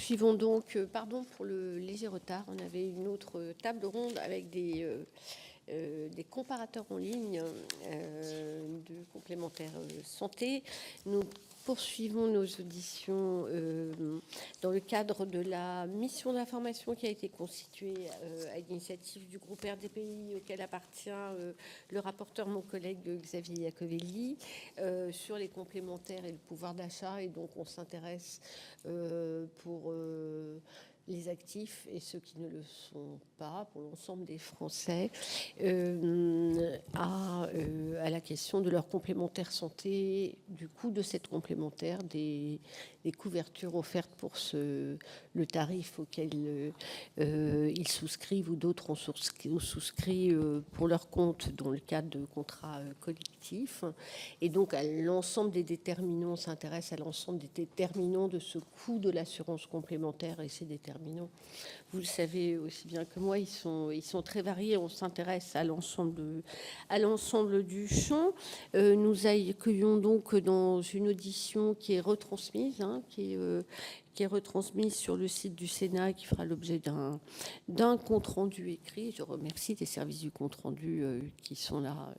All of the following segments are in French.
poursuivons donc, pardon pour le léger retard, on avait une autre table ronde avec des comparateurs en ligne de complémentaires santé. Nous poursuivons nos auditions dans le cadre de la mission d'information qui a été constituée à l'initiative du groupe RDPI auquel appartient le rapporteur, mon collègue Xavier Iacovelli, sur les complémentaires et le pouvoir d'achat. Et donc on s'intéresse pour les actifs et ceux qui ne le sont pas, pour l'ensemble des Français, à la question de leur complémentaire santé, du coût de cette complémentaire, des couvertures offertes pour le tarif auquel ils souscrivent ou d'autres ont souscrit pour leur compte dans le cadre de contrats collectifs. Et donc à l'ensemble des déterminants, on s'intéresse à l'ensemble des déterminants de ce coût de l'assurance complémentaire, et ces déterminants, vous le savez aussi bien que moi, ils sont très variés. On s'intéresse à l'ensemble du champ. Nous accueillons donc dans une audition qui est retransmise, qui est retransmise sur le site du Sénat, qui fera l'objet d'un compte-rendu écrit. Je remercie les services du compte-rendu qui sont là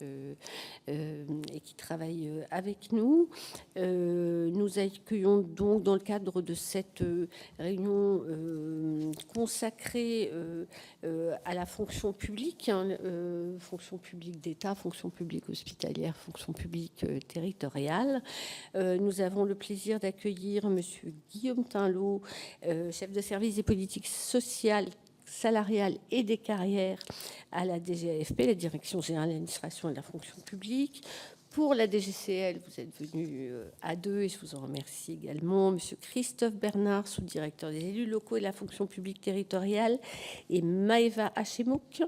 et qui travaillent avec nous. Nous accueillons donc dans le cadre de cette réunion consacrée à la fonction publique, fonction publique d'État, fonction publique hospitalière, fonction publique territoriale. Nous avons le plaisir d'accueillir Monsieur Guillaume Tinlot, chef de service des politiques sociales, salariales et des carrières à la DGAFP, la Direction générale de l'administration et de la fonction publique. Pour la DGCL, vous êtes venu à deux et je vous en remercie également. Monsieur Christophe Bernard, sous-directeur des élus locaux et de la fonction publique territoriale, et Maëva Hachemouk,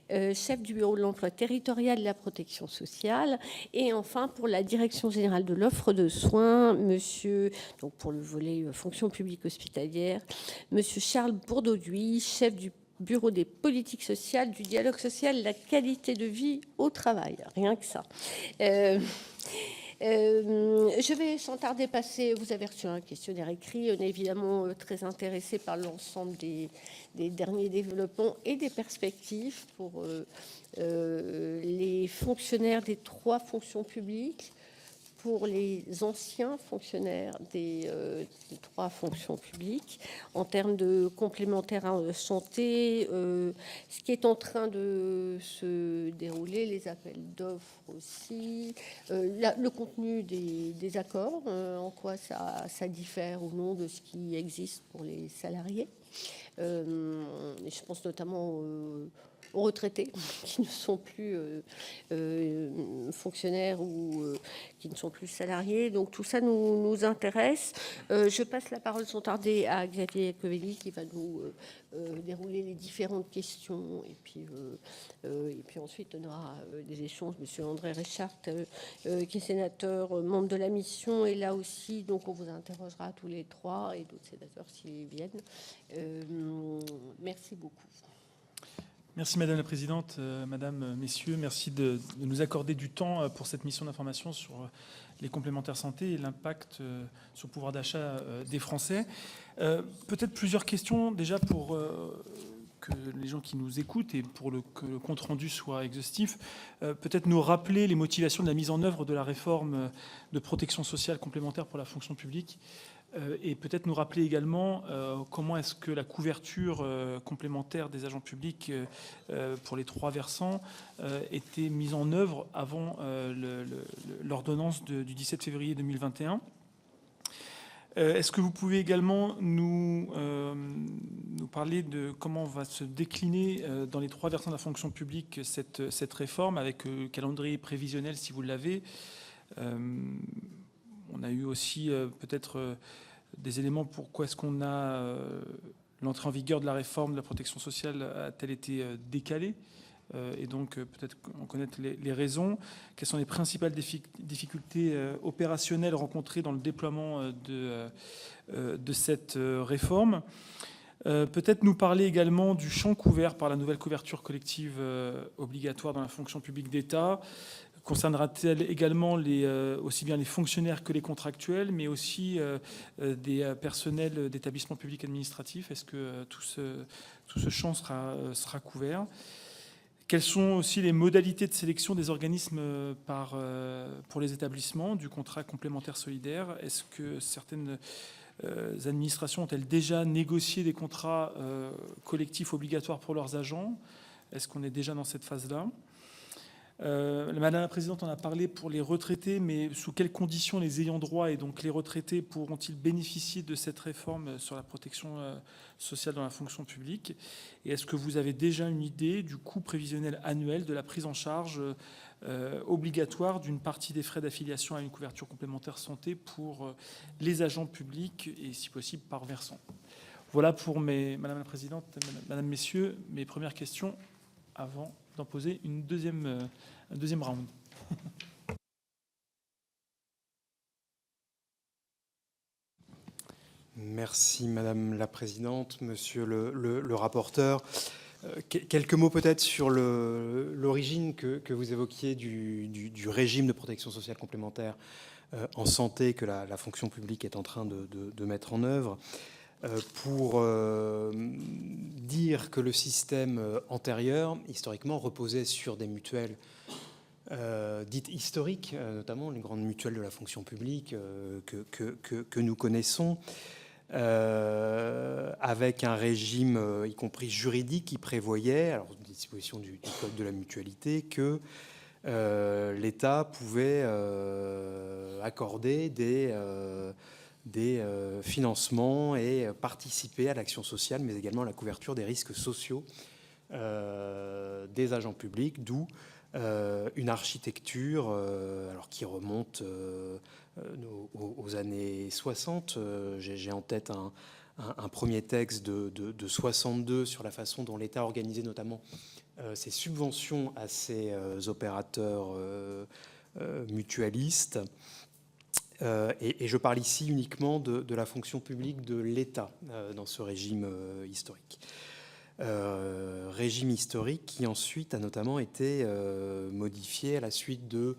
chef du bureau de l'emploi territorial et de la protection sociale. Et enfin, pour la Direction générale de l'offre de soins, monsieur, donc pour le volet fonction publique hospitalière, monsieur Charles Bourdauduit, chef du bureau des politiques sociales, du dialogue social, la qualité de vie au travail, rien que ça. Je vais sans tarder passer, vous avez reçu un questionnaire écrit, on est évidemment très intéressé par l'ensemble des derniers développements et des perspectives pour les fonctionnaires des trois fonctions publiques, pour les anciens fonctionnaires des trois fonctions publiques, en termes de complémentaires santé, ce qui est en train de se dérouler, les appels d'offres aussi, le contenu des accords, en quoi ça diffère ou non de ce qui existe pour les salariés. Je pense notamment aux retraités qui ne sont plus fonctionnaires ou qui ne sont plus salariés. Donc tout ça nous intéresse. Je passe la parole sans tarder à Xavier Iacovelli qui va nous dérouler les différentes questions. Et puis ensuite, on aura des échanges. Monsieur André Richard, qui est sénateur, membre de la mission, est là aussi. Donc on vous interrogera tous les trois et d'autres sénateurs s'ils viennent. Merci beaucoup. Merci Madame la Présidente, Madame, Messieurs, merci de nous accorder du temps pour cette mission d'information sur les complémentaires santé et l'impact sur le pouvoir d'achat des Français. Peut-être plusieurs questions déjà pour que les gens qui nous écoutent et pour que le compte-rendu soit exhaustif. Peut-être nous rappeler les motivations de la mise en œuvre de la réforme de protection sociale complémentaire pour la fonction publique. Et peut-être nous rappeler également comment est-ce que la couverture complémentaire des agents publics pour les trois versants était mise en œuvre avant l'ordonnance du 17 février 2021. Est-ce que vous pouvez également nous parler de comment va se décliner dans les trois versants de la fonction publique cette réforme, avec calendrier prévisionnel si vous l'avez. On a eu aussi peut-être des éléments pourquoi est-ce qu'on a l'entrée en vigueur de la réforme de la protection sociale a-t-elle été décalée et donc peut-être en connaître les raisons. Quelles sont les principales difficultés opérationnelles rencontrées dans le déploiement de cette réforme. Peut-être nous parler également du champ couvert par la nouvelle couverture collective obligatoire dans la fonction publique d'État. Concernera-t-elle également aussi bien les fonctionnaires que les contractuels, mais aussi des personnels d'établissements publics administratifs? Est-ce que tout ce champ sera couvert? Quelles sont aussi les modalités de sélection des organismes pour les établissements du contrat complémentaire solidaire? Est-ce que certaines administrations ont-elles déjà négocié des contrats collectifs obligatoires pour leurs agents? Est-ce qu'on est déjà dans cette phase-là? Madame la Présidente en a parlé pour les retraités, mais sous quelles conditions les ayants droit et donc les retraités pourront-ils bénéficier de cette réforme sur la protection sociale dans la fonction publique? Et est-ce que vous avez déjà une idée du coût prévisionnel annuel de la prise en charge obligatoire d'une partie des frais d'affiliation à une couverture complémentaire santé pour les agents publics et si possible par versant? Voilà pour Madame la Présidente, Madame, Messieurs, mes premières questions avant d'en poser un deuxième round. Merci Madame la Présidente, Monsieur le rapporteur. Quelques mots peut-être sur l'origine que vous évoquiez du régime de protection sociale complémentaire en santé que la fonction publique est en train de mettre en œuvre. Pour dire que le système antérieur, historiquement, reposait sur des mutuelles dites historiques, notamment les grandes mutuelles de la fonction publique que nous connaissons, avec un régime, y compris juridique, qui prévoyait, alors des dispositions du Code de la mutualité, que l'État pouvait accorder des financements et participer à l'action sociale, mais également à la couverture des risques sociaux des agents publics, d'où une architecture alors qui remonte aux années 60. J'ai en tête un premier texte de 62 sur la façon dont l'État organisait notamment ses subventions à ses opérateurs mutualistes. Et je parle ici uniquement de la fonction publique de l'État dans ce régime historique. Régime historique qui ensuite a notamment été modifié à la suite de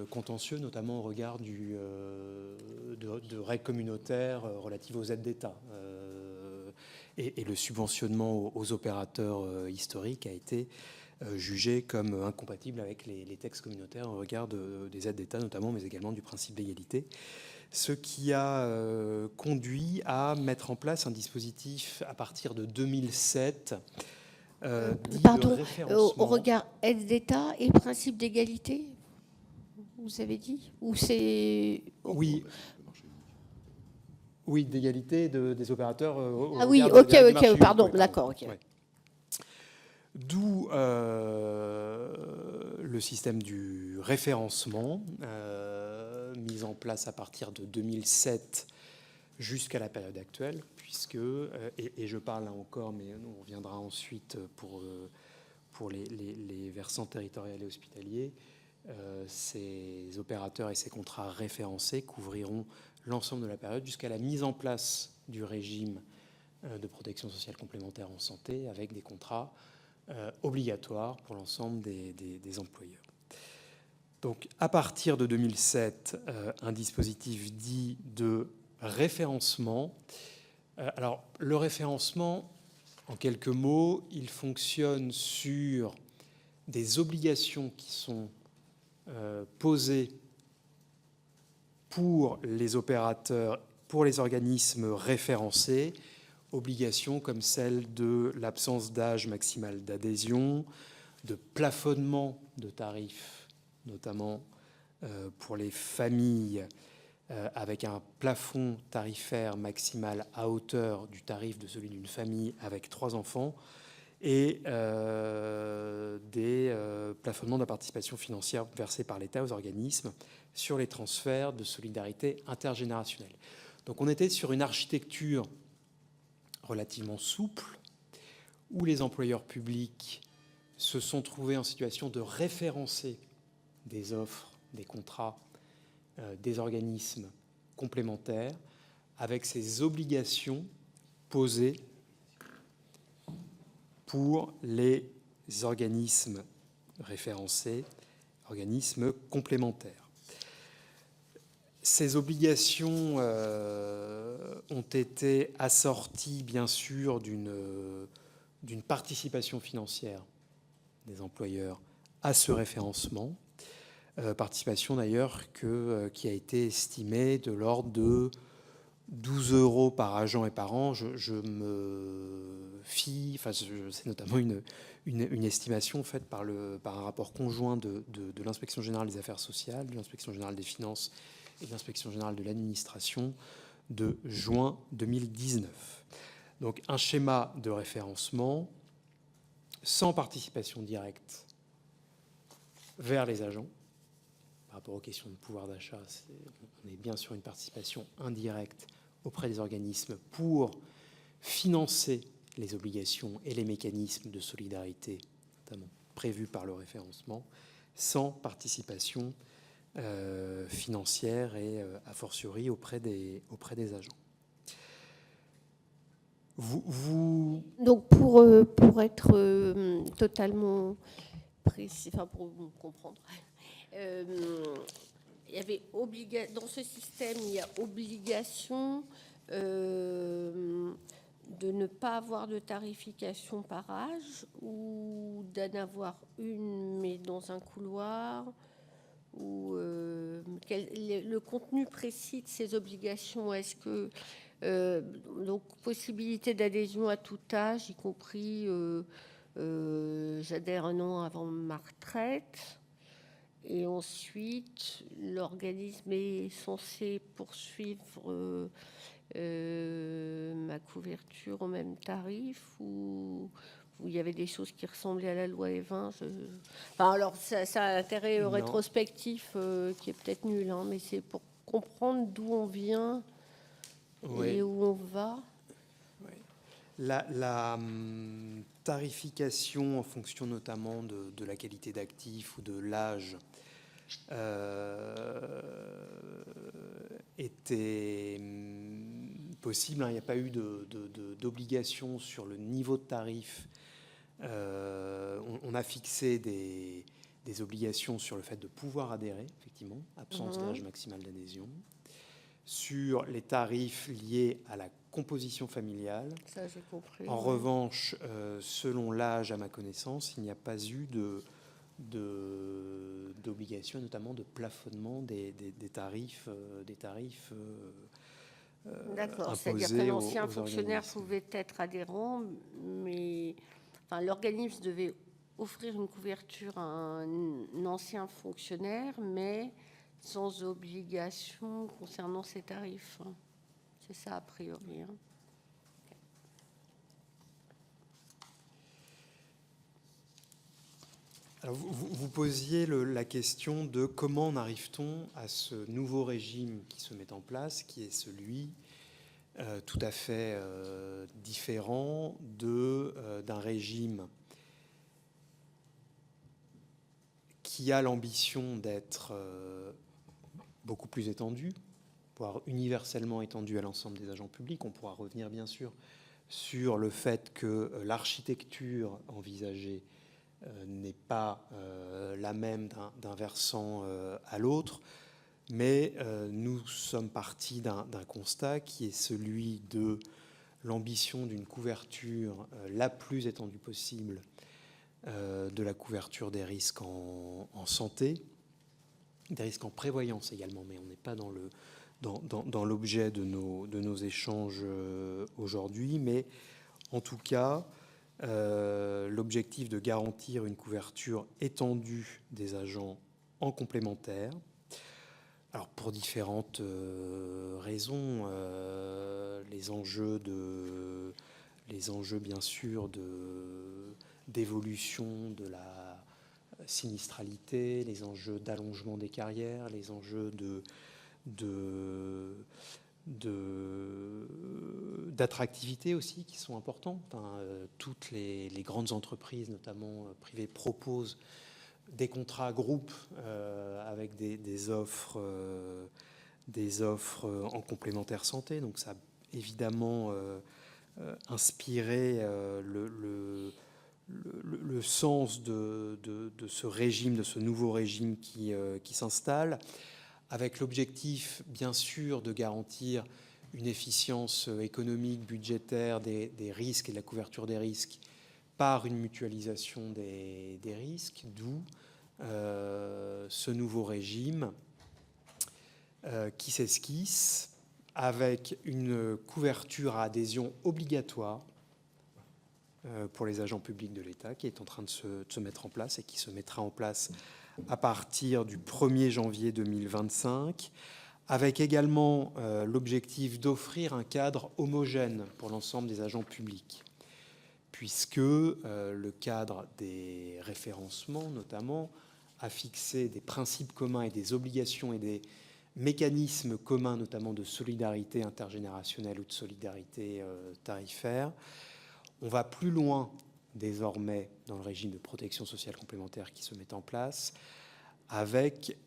contentieux, notamment au regard de règles communautaires relatives aux aides d'État. Et le subventionnement aux opérateurs historiques a été jugé comme incompatible avec les textes communautaires au regard des aides d'État notamment, mais également du principe d'égalité. Ce qui a conduit à mettre en place un dispositif à partir de 2007. Pardon, au regard aide d'État et principe d'égalité, vous avez dit? Ou c'est... Oui. Oui, d'égalité des opérateurs. Ah oui, ok, pardon, d'accord, ok. Ouais. D'où le système du référencement mis en place à partir de 2007 jusqu'à la période actuelle, puisque, et je parle là encore, mais on reviendra ensuite pour les versants territoriaux et hospitaliers, ces opérateurs et ces contrats référencés couvriront l'ensemble de la période jusqu'à la mise en place du régime de protection sociale complémentaire en santé avec des contrats obligatoires pour l'ensemble des employeurs. Donc, à partir de 2007, un dispositif dit de référencement. Alors, le référencement, en quelques mots, il fonctionne sur des obligations qui sont posées pour les opérateurs, pour les organismes référencés, obligations comme celle de l'absence d'âge maximal d'adhésion, de plafonnement de tarifs, notamment pour les familles, avec un plafond tarifaire maximal à hauteur du tarif de celui d'une famille avec 3 enfants, et des plafonnements de la participation financière versée par l'État aux organismes sur les transferts de solidarité intergénérationnelle. Donc on était sur une architecture relativement souple, où les employeurs publics se sont trouvés en situation de référencer des offres, des contrats, des organismes complémentaires, avec ces obligations posées pour les organismes référencés, organismes complémentaires. Ces obligations ont été assorties, bien sûr, d'une participation financière des employeurs à ce référencement. Participation d'ailleurs qui a été estimée de l'ordre de 12 € par agent et par an. C'est notamment une estimation faite par un rapport conjoint de l'Inspection générale des affaires sociales, de l'Inspection générale des finances et de l'Inspection générale de l'administration de juin 2019. Donc un schéma de référencement sans participation directe vers les agents. Par rapport aux questions de pouvoir d'achat, on est bien sur une participation indirecte auprès des organismes pour financer les obligations et les mécanismes de solidarité, notamment prévus par le référencement, sans participation financière et a fortiori auprès des agents. Donc pour être totalement précis, enfin pour comprendre, il y avait dans ce système, il y a obligation de ne pas avoir de tarification par âge ou d'en avoir une mais dans un couloir ou le contenu précis de ces obligations. Est-ce que donc possibilité d'adhésion à tout âge, y compris j'adhère un an avant ma retraite. Et ensuite, l'organisme est censé poursuivre ma couverture au même tarif ou il y avait des choses qui ressemblaient à la loi Evin. Enfin, alors, ça a un intérêt rétrospectif qui est peut-être nul, hein, mais c'est pour comprendre d'où on vient et où on va. Oui. La tarification en fonction notamment de la qualité d'actif ou de l'âge était possible. Il n'y a pas eu d'obligation sur le niveau de tarif. On a fixé des obligations sur le fait de pouvoir adhérer, effectivement, absence d'âge maximal d'adhésion. Sur les tarifs liés à la composition familiale. Ça, j'ai compris. En revanche, selon l'âge, à ma connaissance, il n'y a pas eu d'obligation, notamment de plafonnement des tarifs. D'accord, c'est-à-dire qu'un ancien fonctionnaire pouvait être adhérent, mais enfin, l'organisme devait offrir une couverture à un ancien fonctionnaire, mais sans obligation concernant ses tarifs. C'est ça, a priori. Alors vous posiez la question de comment en arrive-t-on à ce nouveau régime qui se met en place, qui est celui tout à fait différent d'un régime qui a l'ambition d'être beaucoup plus étendu, voire universellement étendu à l'ensemble des agents publics. On pourra revenir bien sûr sur le fait que l'architecture envisagée n'est pas la même d'un versant à l'autre, mais nous sommes partis d'un constat qui est celui de l'ambition d'une couverture la plus étendue possible de la couverture des risques en santé, des risques en prévoyance également, mais on n'est pas dans l'objet de nos échanges aujourd'hui, mais en tout cas, l'objectif de garantir une couverture étendue des agents en complémentaire. Alors pour différentes raisons, les enjeux bien sûr d'évolution de la sinistralité, les enjeux d'allongement des carrières, les enjeux d'attractivité aussi qui sont importants. Enfin, toutes les grandes entreprises, notamment privées, proposent des contrats groupes avec des offres en complémentaire santé. Donc ça a évidemment inspiré le sens de ce régime, de ce nouveau régime qui s'installe, avec l'objectif, bien sûr, de garantir une efficience économique, budgétaire des risques et de la couverture des risques par une mutualisation des risques, d'où ce nouveau régime qui s'esquisse avec une couverture à adhésion obligatoire pour les agents publics de l'État qui est en train de se mettre en place et qui se mettra en place à partir du 1er janvier 2025, avec également l'objectif d'offrir un cadre homogène pour l'ensemble des agents publics, puisque le cadre des référencements, notamment, a fixé des principes communs et des obligations et des mécanismes communs, notamment de solidarité intergénérationnelle ou de solidarité tarifaire. On va plus loin désormais dans le régime de protection sociale complémentaire qui se met en place, avec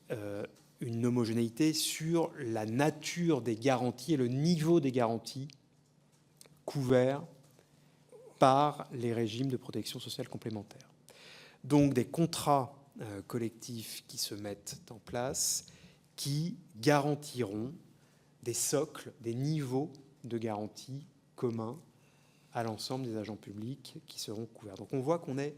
une homogénéité sur la nature des garanties et le niveau des garanties couverts par les régimes de protection sociale complémentaire. Donc des contrats collectifs qui se mettent en place, qui garantiront des socles, des niveaux de garantie communs à l'ensemble des agents publics qui seront couverts. Donc on voit qu'on est...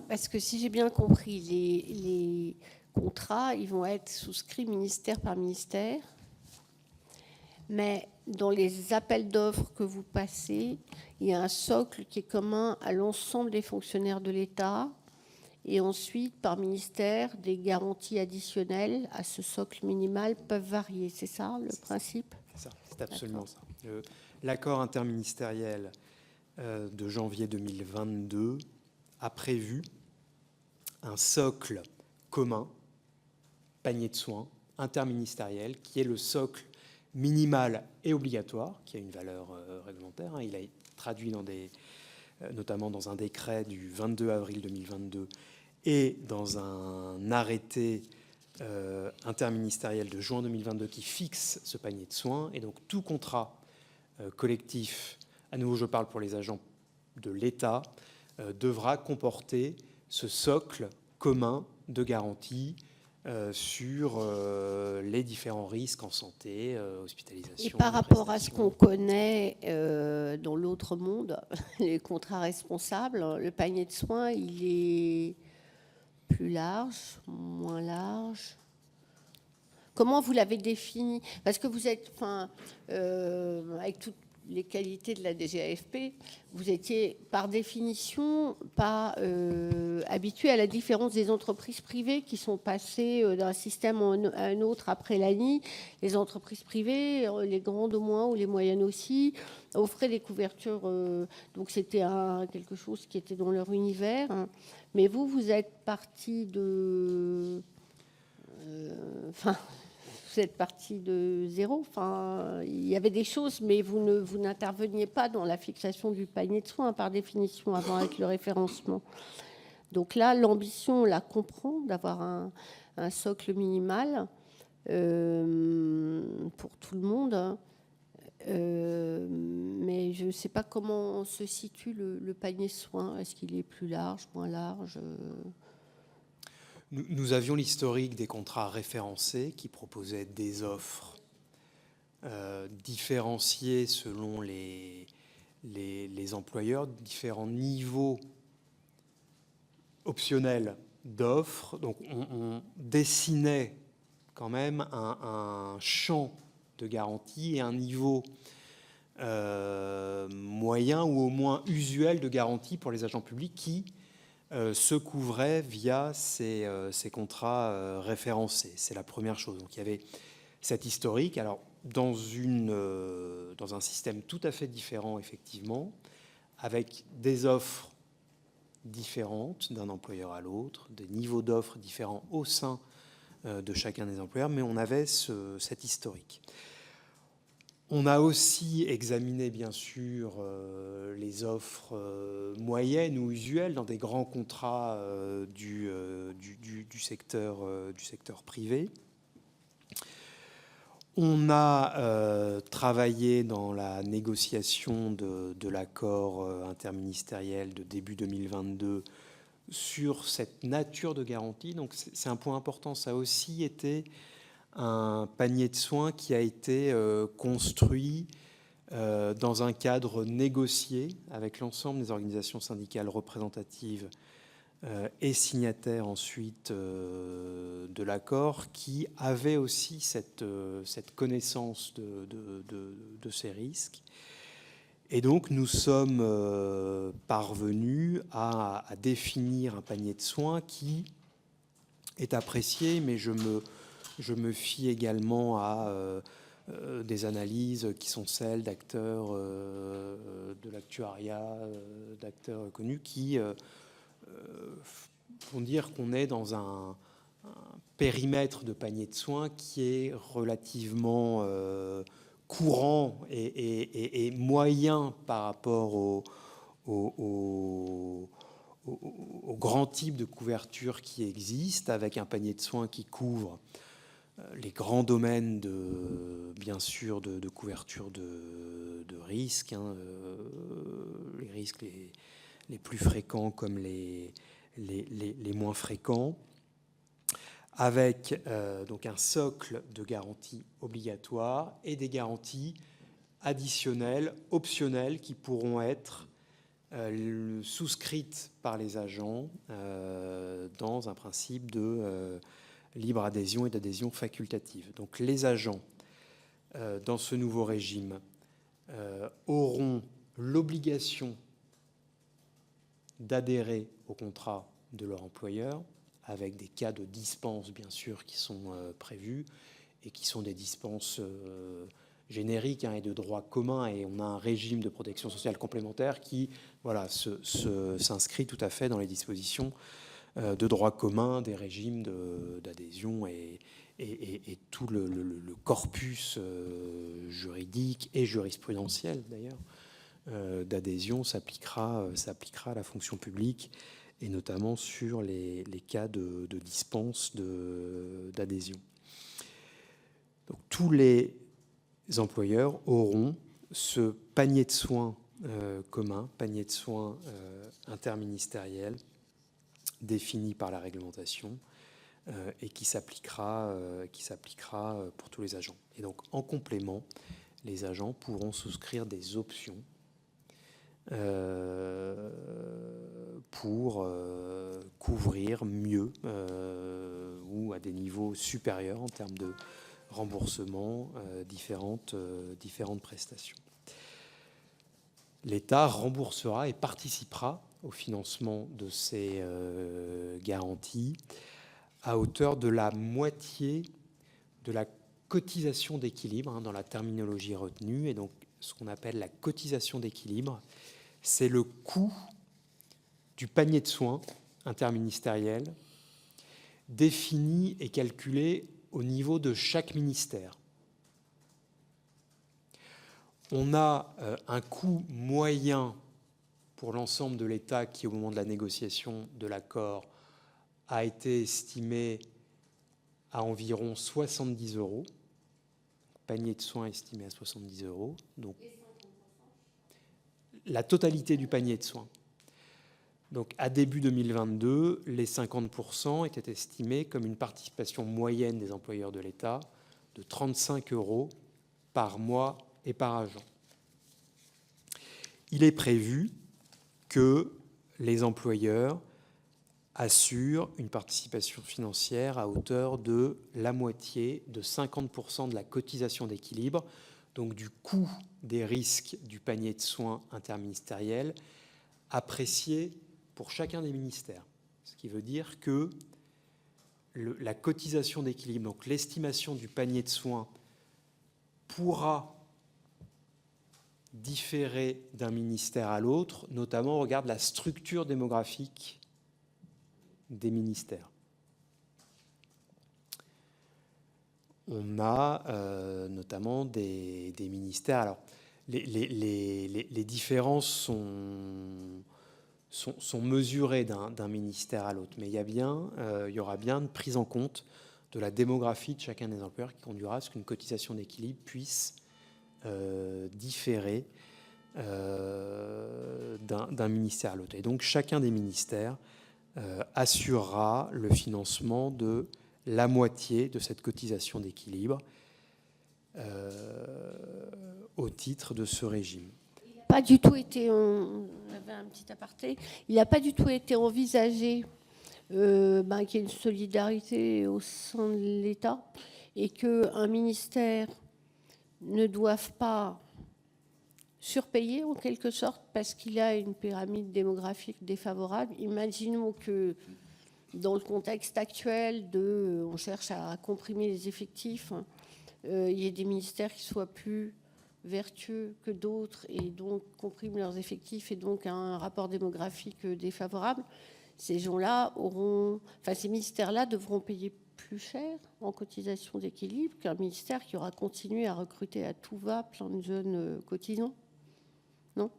Parce que si j'ai bien compris, les contrats, ils vont être souscrits ministère par ministère, mais dans les appels d'offres que vous passez, il y a un socle qui est commun à l'ensemble des fonctionnaires de l'État, et ensuite, par ministère, des garanties additionnelles à ce socle minimal peuvent varier. C'est ça, le principe ? C'est ça, c'est absolument ça. L'accord interministériel de janvier 2022 a prévu un socle commun, panier de soins, interministériel, qui est le socle minimal et obligatoire, qui a une valeur réglementaire. Il a été traduit notamment dans un décret du 22 avril 2022 et dans un arrêté interministériel de juin 2022 qui fixe ce panier de soins. Et donc tout contrat collectif, à nouveau je parle pour les agents de l'État, devra comporter ce socle commun de garantie sur les différents risques en santé, hospitalisation. Et par rapport à ce qu'on connaît dans l'autre monde, les contrats responsables, le panier de soins, il est plus large, moins large. Comment vous l'avez défini ? Parce que vous êtes, avec toutes les qualités de la DGAFP, vous étiez par définition pas habitué à la différence des entreprises privées qui sont passées d'un système à un autre après l'ANI. Les entreprises privées, les grandes au moins ou les moyennes aussi, offraient des couvertures. Donc c'était quelque chose qui était dans leur univers. Mais vous êtes parti de... vous êtes parti de zéro. Il y avait des choses, mais vous n'interveniez pas dans la fixation du panier de soins, par définition, avant avec le référencement. Donc là, l'ambition, on la comprend, d'avoir un socle minimal pour tout le monde. Mais je ne sais pas comment se situe le panier de soins. Est-ce qu'il est plus large, moins large ? Nous avions l'historique des contrats référencés qui proposaient des offres différenciées selon les employeurs, différents niveaux optionnels d'offres. Donc on dessinait quand même un champ de garantie et un niveau moyen ou au moins usuel de garantie pour les agents publics qui se couvraient via ces contrats référencés. C'est la première chose. Donc il y avait cet historique. Alors dans un système tout à fait différent, effectivement, avec des offres différentes d'un employeur à l'autre, des niveaux d'offres différents au sein de chacun des employeurs, mais on avait cet historique. On a aussi examiné, bien sûr, les offres moyennes ou usuelles dans des grands contrats du secteur privé. On a travaillé dans la négociation de l'accord interministériel de début 2022 sur cette nature de garantie. Donc c'est un point important. Ça a aussi été un panier de soins qui a été construit dans un cadre négocié avec l'ensemble des organisations syndicales représentatives et signataires ensuite de l'accord, qui avaient aussi cette connaissance de ces risques. Et donc nous sommes parvenus à définir un panier de soins qui est apprécié, mais je me fie également à des analyses qui sont celles d'acteurs de l'actuariat, d'acteurs connus, qui font dire qu'on est dans un périmètre de panier de soins qui est relativement courant et moyen par rapport au grand type de couverture qui existe, avec un panier de soins qui couvre les grands domaines bien sûr de couverture de risques, les risques les plus fréquents comme les moins fréquents, avec donc un socle de garanties obligatoires et des garanties additionnelles, optionnelles, qui pourront être souscrites par les agents dans un principe de libre adhésion et d'adhésion facultative. Donc les agents, dans ce nouveau régime, auront l'obligation d'adhérer au contrat de leur employeur, avec des cas de dispense, bien sûr, qui sont prévus, et qui sont des dispenses génériques et de droit commun. Et on a un régime de protection sociale complémentaire qui s'inscrit tout à fait dans les dispositions de droit commun des régimes d'adhésion et tout le corpus juridique et jurisprudentiel, d'ailleurs, d'adhésion s'appliquera à la fonction publique, et notamment sur les cas de dispense d'adhésion. Donc tous les employeurs auront ce panier de soins commun, panier de soins interministériel, défini par la réglementation et qui s'appliquera pour tous les agents. Et donc en complément, les agents pourront souscrire des options pour couvrir mieux ou à des niveaux supérieurs en termes de remboursement différentes prestations. L'État remboursera et participera au financement de ces garanties à hauteur de la moitié de la cotisation d'équilibre, dans la terminologie retenue. Et donc ce qu'on appelle la cotisation d'équilibre, c'est le coût du panier de soins interministériel défini et calculé au niveau de chaque ministère. On a un coût moyen pour l'ensemble de l'État qui, au moment de la négociation de l'accord, a été estimé à environ 70 €. Panier de soins estimé à 70 €. Donc, la totalité du panier de soins. Donc, à début 2022, les 50% étaient estimés comme une participation moyenne des employeurs de l'État de 35 € par mois et par agent. Il est prévu que les employeurs assurent une participation financière à hauteur de la moitié, de 50% de la cotisation d'équilibre, donc du coût des risques du panier de soins interministériel, apprécié pour chacun des ministères. Ce qui veut dire que la cotisation d'équilibre, donc l'estimation du panier de soins, pourra différer d'un ministère à l'autre, notamment au regard de la structure démographique des ministères. On a notamment des ministères. Alors, les différences sont mesurées d'un ministère à l'autre, mais il y aura bien une prise en compte de la démographie de chacun des employeurs qui conduira à ce qu'une cotisation d'équilibre puisse différer d'un ministère à l'autre. Et donc chacun des ministères assurera le financement de la moitié de cette cotisation d'équilibre au titre de ce régime. Pas du tout été, on avait un petit aparté, il n'a pas du tout été envisagé qu'il y ait une solidarité au sein de l'État et qu'un ministère ne doive pas surpayer en quelque sorte parce qu'il a une pyramide démographique défavorable. Imaginons que dans le contexte actuel on cherche à comprimer les effectifs, il y ait des ministères qui soient plus vertueux que d'autres et donc compriment leurs effectifs et donc un rapport démographique défavorable. Ces gens-là ces ministères-là devront payer plus cher en cotisation d'équilibre qu'un ministère qui aura continué à recruter à tout va plein de jeunes cotisants. Non ?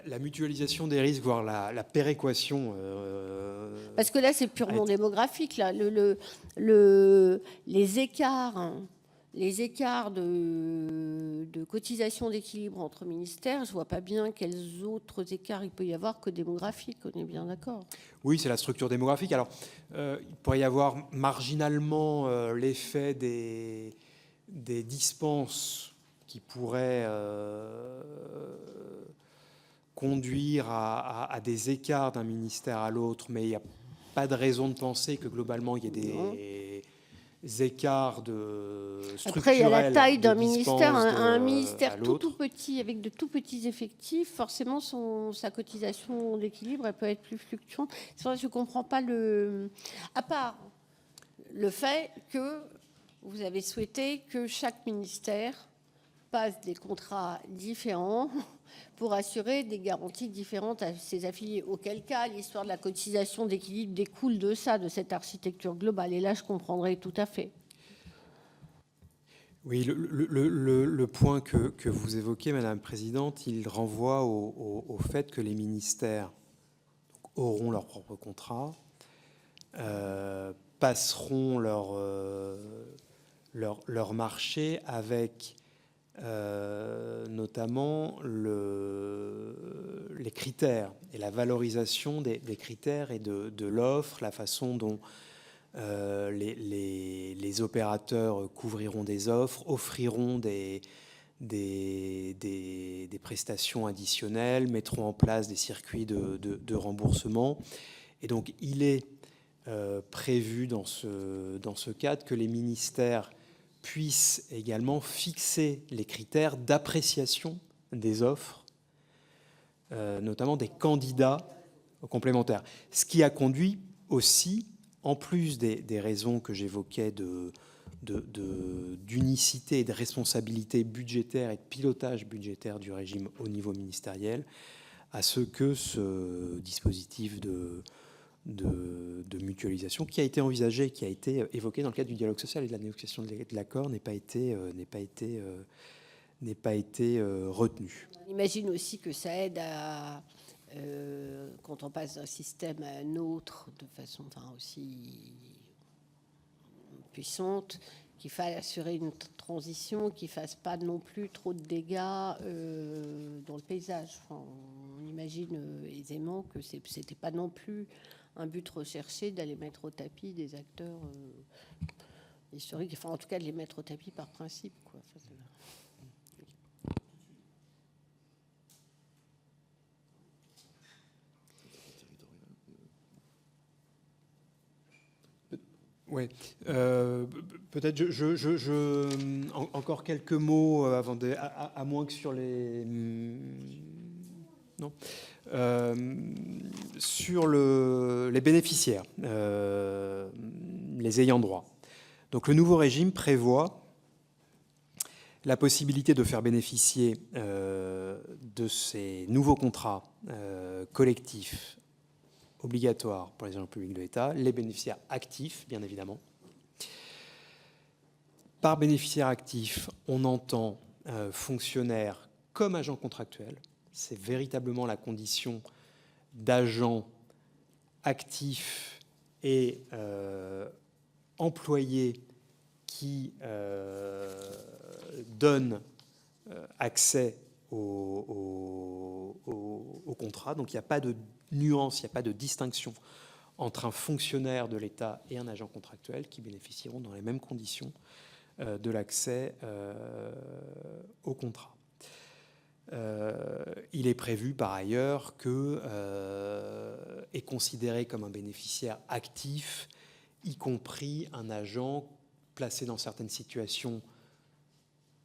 La mutualisation des risques, voire la péréquation. Parce que là, c'est purement démographique. Là. Les écarts de cotisation d'équilibre entre ministères, je ne vois pas bien quels autres écarts il peut y avoir que démographiques, on est bien d'accord. Oui, c'est la structure démographique. Alors, il pourrait y avoir marginalement l'effet des dispenses qui pourraient conduire à des écarts d'un ministère à l'autre, mais il n'y a pas de raison de penser que globalement il y ait des écarts structurels. Après, il y a la taille d'un ministère. Un ministère tout petit, avec de tout petits effectifs, forcément, sa cotisation d'équilibre, elle peut être plus fluctuante. C'est vrai que je ne comprends pas à part le fait que vous avez souhaité que chaque ministère passe des contrats différents pour assurer des garanties différentes à ses affiliés. Auquel cas, l'histoire de la cotisation d'équilibre découle de ça, de cette architecture globale. Et là, je comprendrais tout à fait. Oui, le point que vous évoquez, Madame la Présidente, il renvoie au fait que les ministères auront leur propre contrat, passeront leur marché avec notamment les critères et la valorisation des critères et de l'offre, la façon dont les opérateurs couvriront des offres, offriront des prestations additionnelles, mettront en place des circuits de remboursement. Et donc, il est prévu dans ce cadre que les ministères puissent également fixer les critères d'appréciation des offres, notamment des candidats complémentaires. Ce qui a conduit aussi, en plus des raisons que j'évoquais d'unicité et de responsabilité budgétaire et de pilotage budgétaire du régime au niveau ministériel, à ce que ce dispositif de mutualisation qui a été envisagé, qui a été évoqué dans le cadre du dialogue social et de la négociation de l'accord n'ait pas été retenu. On imagine aussi que ça aide à, quand on passe d'un système à un autre de façon aussi puissante, qu'il faille assurer une transition qui ne fasse pas non plus trop de dégâts dans le paysage. Enfin, on imagine aisément que ce n'était pas non plus un but recherché d'aller mettre au tapis des acteurs historiques, enfin en tout cas de les mettre au tapis par principe, quoi. Oui, peut-être encore quelques mots avant à moins que sur les non. Sur les bénéficiaires, les ayants droit. Donc le nouveau régime prévoit la possibilité de faire bénéficier de ces nouveaux contrats collectifs obligatoires pour les agents publics de l'État, les bénéficiaires actifs, bien évidemment. Par bénéficiaire actif, on entend fonctionnaires comme agents contractuels. C'est véritablement la condition d'agents actifs et employé qui donne accès au contrat. Donc il n'y a pas de nuance, il n'y a pas de distinction entre un fonctionnaire de l'État et un agent contractuel qui bénéficieront dans les mêmes conditions de l'accès au contrat. Il est prévu par ailleurs que est considéré comme un bénéficiaire actif, y compris un agent placé dans certaines situations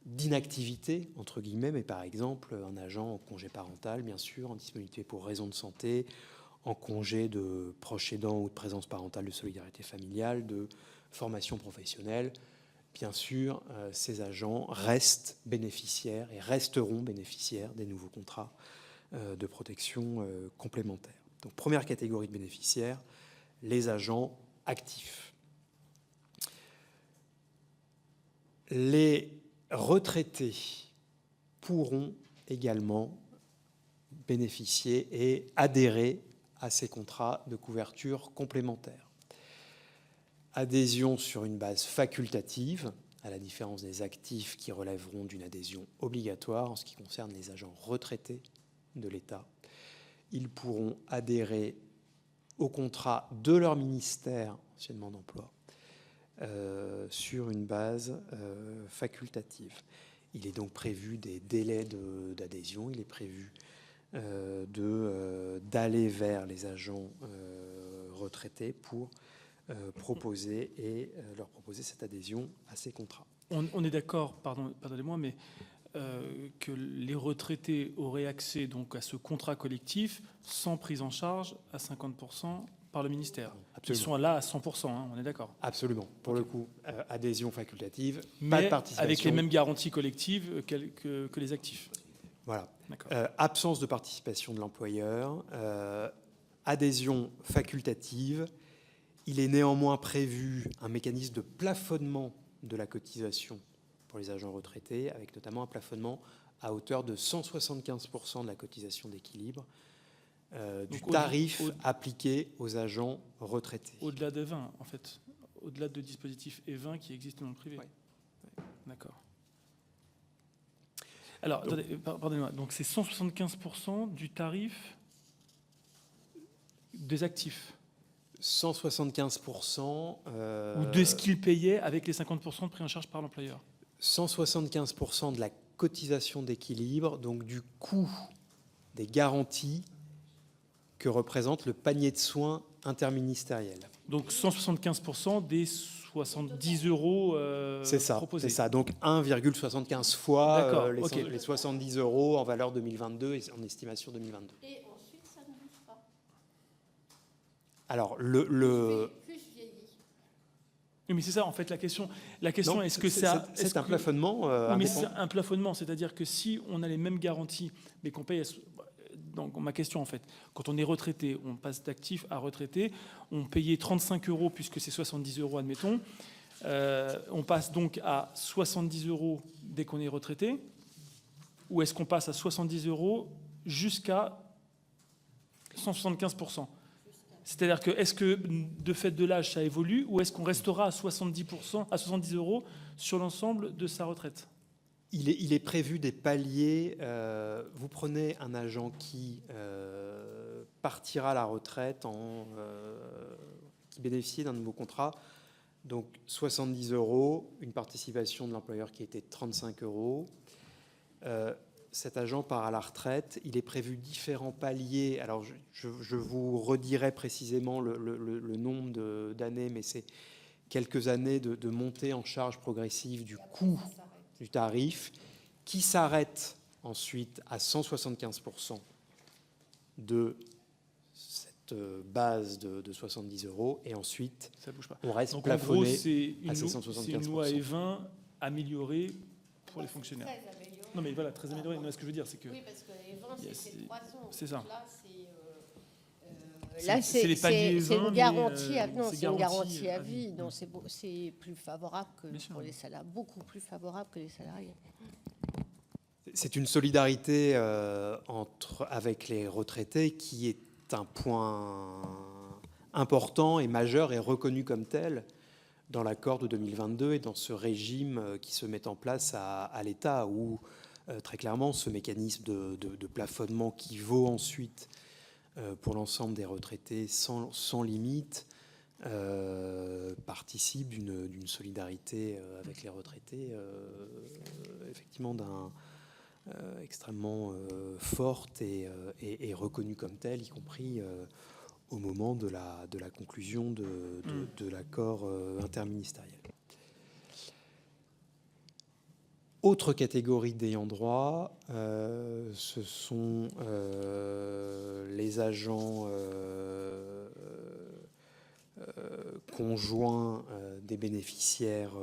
d'inactivité, entre guillemets, mais par exemple un agent en congé parental, bien sûr, en disponibilité pour raison de santé, en congé de proche aidant ou de présence parentale de solidarité familiale, de formation professionnelle. Bien sûr, ces agents restent bénéficiaires et resteront bénéficiaires des nouveaux contrats de protection complémentaire. Donc, première catégorie de bénéficiaires, les agents actifs. Les retraités pourront également bénéficier et adhérer à ces contrats de couverture complémentaire. Adhésion sur une base facultative, à la différence des actifs qui relèveront d'une adhésion obligatoire en ce qui concerne les agents retraités de l'État. Ils pourront adhérer au contrat de leur ministère, anciennement d'emploi, sur une base facultative. Il est donc prévu des délais d'adhésion, il est prévu d'aller vers les agents retraités pour proposer leur proposer cette adhésion à ces contrats. On est d'accord, pardonnez-moi, mais que les retraités auraient accès donc à ce contrat collectif sans prise en charge à 50% par le ministère. Absolument. Ils sont là à 100%, hein, on est d'accord. Absolument. Pour le coup, adhésion facultative, mais pas de participation. Avec les mêmes garanties collectives que les actifs. Voilà. Absence de participation de l'employeur, adhésion facultative. Il est néanmoins prévu un mécanisme de plafonnement de la cotisation pour les agents retraités, avec notamment un plafonnement à hauteur de 175% de la cotisation d'équilibre du tarif appliqué aux agents retraités. Au-delà des 20, en fait. Au-delà de dispositifs E20 qui existent dans le privé. Ouais. D'accord. Alors, pardonnez-moi. Donc, c'est 175% du tarif des actifs. 175%. Ou de ce qu'ils payaient avec les 50% pris en charge par l'employeur. 175% de la cotisation d'équilibre, donc du coût des garanties que représente le panier de soins interministériel. Donc 175% des 70 euros c'est ça, proposés. C'est ça, donc 1,75 fois okay. les 70 euros en valeur 2022 et en estimation 2022. Et ensuite, ça ne bouge pas. Alors, Plus je vieillis. Oui, mais c'est ça, en fait, la question non, est-ce que ça... C'est un plafonnement mais c'est un plafonnement, c'est-à-dire que si on a les mêmes garanties, mais qu'on paye... Donc, ma question, en fait, quand on est retraité, on passe d'actif à retraité, on payait 35 euros puisque c'est 70 euros, admettons. On passe donc à 70 euros dès qu'on est retraité, ou est-ce qu'on passe à 70 euros jusqu'à 175%? C'est-à-dire que est-ce que de fait de l'âge ça évolue, ou est-ce qu'on restera à 70%, à 70 euros sur l'ensemble de sa retraite? Il est prévu des paliers. Vous prenez un agent qui partira à la retraite, qui bénéficie d'un nouveau contrat, donc 70 euros, une participation de l'employeur qui était de 35 euros. Cet agent part à la retraite. Il est prévu différents paliers. Alors, je vous redirai précisément le nombre d'années, mais c'est quelques années de montée en charge progressive du coût du tarif, qui s'arrête ensuite à 175% de cette base de 70 euros, et ensuite ça bouge pas. On reste donc, plafonné en gros, c'est à ces 175%. C'est une loi E20 améliorée pour les fonctionnaires. Non mais voilà, très améliorée. Non, ce que je veux dire, c'est que... Oui, parce que les 20, c'était 3 ans. C'est ça. Là, c'est les paliers c'est 20, une garantie, mais, c'est une garantie à vie. Donc vie. c'est plus favorable que Bien sûr. pour les salariés, beaucoup plus favorable que les salariés. C'est une solidarité avec les retraités qui est un point important et majeur et reconnu comme tel dans l'accord de 2022 et dans ce régime qui se met en place à l'État, où très clairement ce mécanisme de plafonnement qui vaut ensuite pour l'ensemble des retraités sans limite participe d'une solidarité avec les retraités effectivement extrêmement forte et reconnue comme telle, y compris au moment de la conclusion de l'accord interministériel. Autre catégorie d'ayants droit, ce sont les agents conjoints des bénéficiaires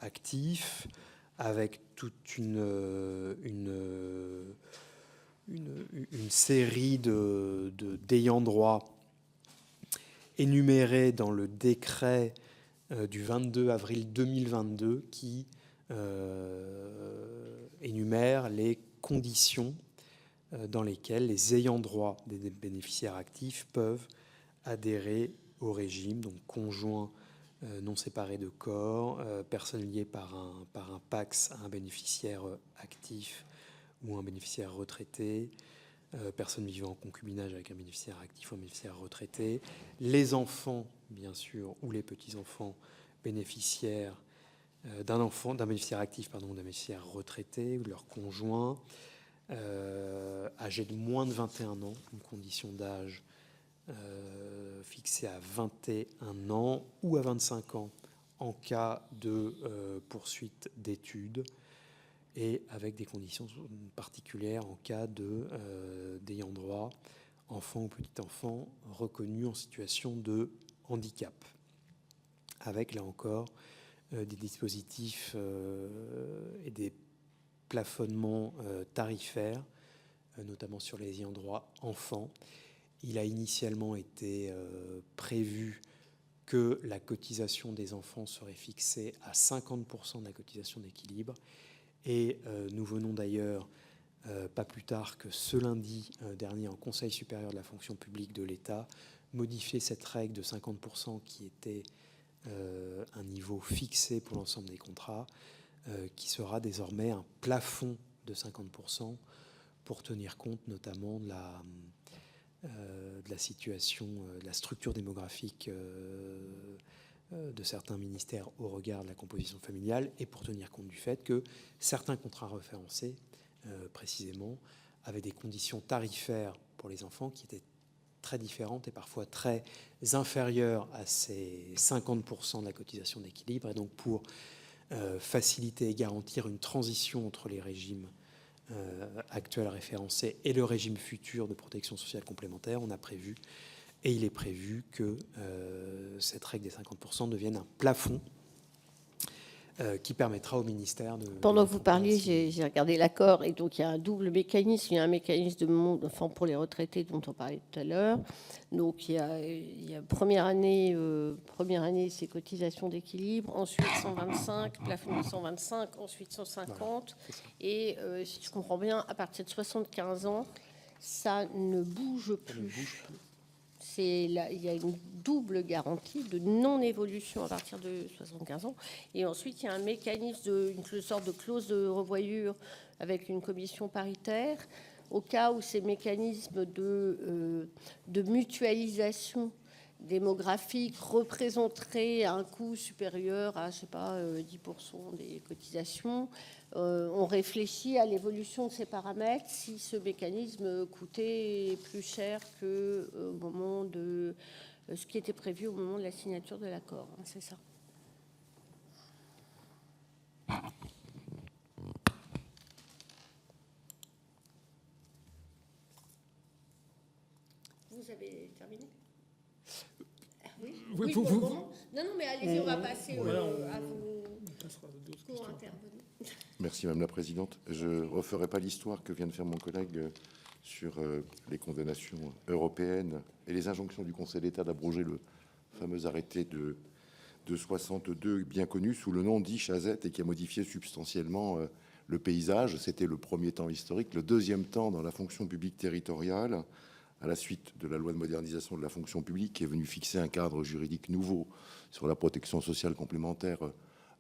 actifs, avec toute une série d'ayants droit énumérés dans le décret du 22 avril 2022 qui énumère les conditions dans lesquelles les ayants droit des bénéficiaires actifs peuvent adhérer au régime, donc conjoints non séparés de corps, personnes liées par un PACS à un bénéficiaire actif ou un bénéficiaire retraité, personnes vivant en concubinage avec un bénéficiaire actif ou un bénéficiaire retraité, les enfants, bien sûr, ou les petits-enfants bénéficiaires d'un bénéficiaire actif, d'un bénéficiaire retraité ou de leur conjoint, âgé de moins de 21 ans, une condition d'âge fixée à 21 ans ou à 25 ans en cas de poursuite d'études, et avec des conditions particulières en cas d'ayant droit, enfant ou petit-enfant reconnu en situation de handicap, avec là encore des dispositifs et des plafonnements tarifaires, notamment sur les ayants droit enfants. Il a initialement été prévu que la cotisation des enfants serait fixée à 50% de la cotisation d'équilibre. Et nous venons d'ailleurs, pas plus tard que ce lundi dernier, en Conseil supérieur de la fonction publique de l'État, modifier cette règle de 50% qui était un niveau fixé pour l'ensemble des contrats, qui sera désormais un plafond de 50% pour tenir compte notamment de la situation, de la structure démographique de certains ministères au regard de la composition familiale, et pour tenir compte du fait que certains contrats référencés, précisément, avaient des conditions tarifaires pour les enfants qui étaient très différentes et parfois très inférieures à ces 50% de la cotisation d'équilibre. Et donc pour faciliter et garantir une transition entre les régimes actuels référencés et le régime futur de protection sociale complémentaire, on a prévu, et il est prévu, que cette règle des 50% devienne un plafond qui permettra au ministère de... Pendant que vous parliez, j'ai regardé l'accord, et donc il y a un double mécanisme. Il y a un mécanisme pour les retraités dont on parlait tout à l'heure. Donc il y a première année, c'est cotisation d'équilibre, ensuite 125, plafond de 125, ensuite 150. Voilà, et si je comprends bien, à partir de 75 ans, ça ne bouge plus. Il y a une double garantie de non-évolution à partir de 75 ans. Et ensuite, il y a un mécanisme, une sorte de clause de revoyure avec une commission paritaire, au cas où ces mécanismes de mutualisation démographique représenteraient un coût supérieur à, 10% des cotisations. On réfléchit à l'évolution de ces paramètres si ce mécanisme coûtait plus cher que au moment de ce qui était prévu au moment de la signature de l'accord. C'est ça. Vous avez terminé ? Oui, non, mais allez-y, on va passer à vos co-intervenants. Merci Madame la Présidente. Je ne referai pas l'histoire que vient de faire mon collègue sur les condamnations européennes et les injonctions du Conseil d'État d'abroger le fameux arrêté de 62 bien connu sous le nom dit Chazette, et qui a modifié substantiellement le paysage. C'était le premier temps historique. Le deuxième temps, dans la fonction publique territoriale, à la suite de la loi de modernisation de la fonction publique, qui est venue fixer un cadre juridique nouveau sur la protection sociale complémentaire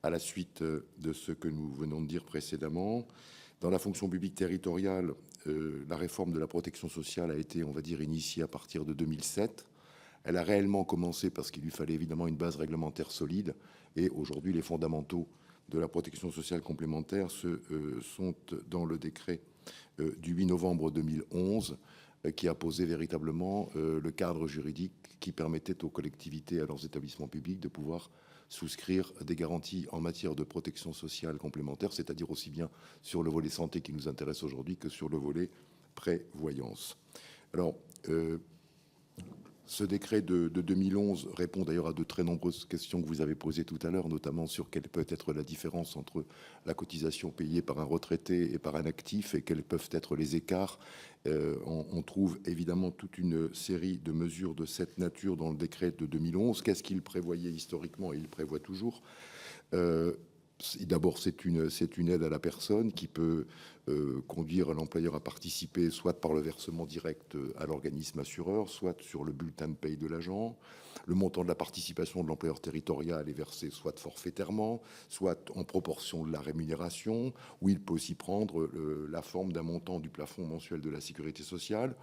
à la suite de ce que nous venons de dire précédemment. Dans la fonction publique territoriale, la réforme de la protection sociale a été, on va dire, initiée à partir de 2007. Elle a réellement commencé parce qu'il lui fallait évidemment une base réglementaire solide. Et aujourd'hui, les fondamentaux de la protection sociale complémentaire sont dans le décret du 8 novembre 2011 qui a posé véritablement le cadre juridique qui permettait aux collectivités et à leurs établissements publics de pouvoir souscrire des garanties en matière de protection sociale complémentaire, c'est-à-dire aussi bien sur le volet santé qui nous intéresse aujourd'hui que sur le volet prévoyance. Alors, ce décret de 2011 répond d'ailleurs à de très nombreuses questions que vous avez posées tout à l'heure, notamment sur quelle peut être la différence entre la cotisation payée par un retraité et par un actif et quels peuvent être les écarts. On trouve évidemment toute une série de mesures de cette nature dans le décret de 2011. Qu'est-ce qu'il prévoyait historiquement et il prévoit toujours ? D'abord, c'est une aide à la personne qui peut conduire l'employeur à participer soit par le versement direct à l'organisme assureur, soit sur le bulletin de paye de l'agent. Le montant de la participation de l'employeur territorial est versé soit forfaitairement, soit en proportion de la rémunération, ou il peut aussi prendre la forme d'un montant du plafond mensuel de la sécurité sociale.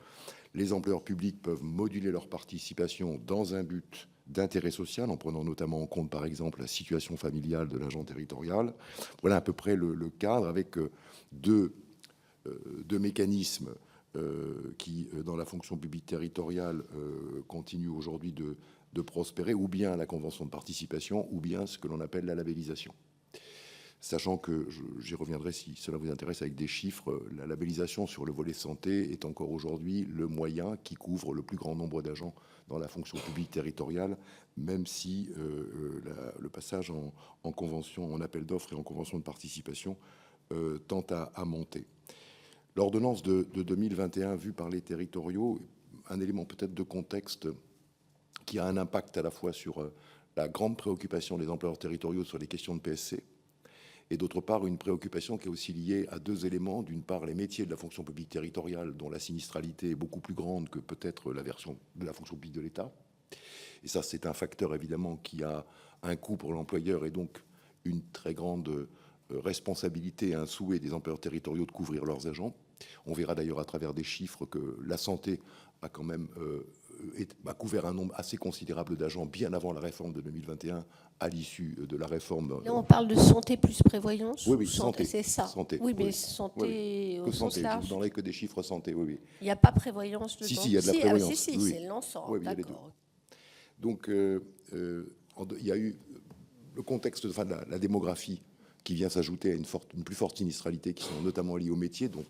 Les employeurs publics peuvent moduler leur participation dans un but d'intérêt social, en prenant notamment en compte, par exemple, la situation familiale de l'agent territorial. Voilà à peu près le cadre, avec deux mécanismes qui, dans la fonction publique territoriale, continuent aujourd'hui de prospérer, ou bien la convention de participation, ou bien ce que l'on appelle la labellisation. Sachant que, j'y reviendrai si cela vous intéresse avec des chiffres, la labellisation sur le volet santé est encore aujourd'hui le moyen qui couvre le plus grand nombre d'agents dans la fonction publique territoriale, même si le passage en convention, en appel d'offres et en convention de participation tend à monter. L'ordonnance de 2021 vue par les territoriaux, un élément peut-être de contexte qui a un impact à la fois sur la grande préoccupation des employeurs territoriaux sur les questions de PSC, et d'autre part une préoccupation qui est aussi liée à deux éléments. D'une part, les métiers de la fonction publique territoriale, dont la sinistralité est beaucoup plus grande que peut-être la version de la fonction publique de l'État. Et ça, c'est un facteur évidemment qui a un coût pour l'employeur et donc une très grande responsabilité et un souhait des employeurs territoriaux de couvrir leurs agents. On verra d'ailleurs à travers des chiffres que la santé a quand même a couvert un nombre assez considérable d'agents bien avant la réforme de 2021, à l'issue de la réforme. Là, on parle de santé plus prévoyance. Oui, santé, c'est ça. Santé, oui, mais oui. santé Que au sens santé, large. je n'en que des chiffres santé, oui. Il n'y a pas prévoyance dedans. Si, il y a de la prévoyance. Si, c'est l'ensemble. Oui, il y a les deux. Donc, il y a eu le contexte, enfin, la démographie qui vient s'ajouter à une plus forte sinistralité, qui sont notamment liées aux métiers, dont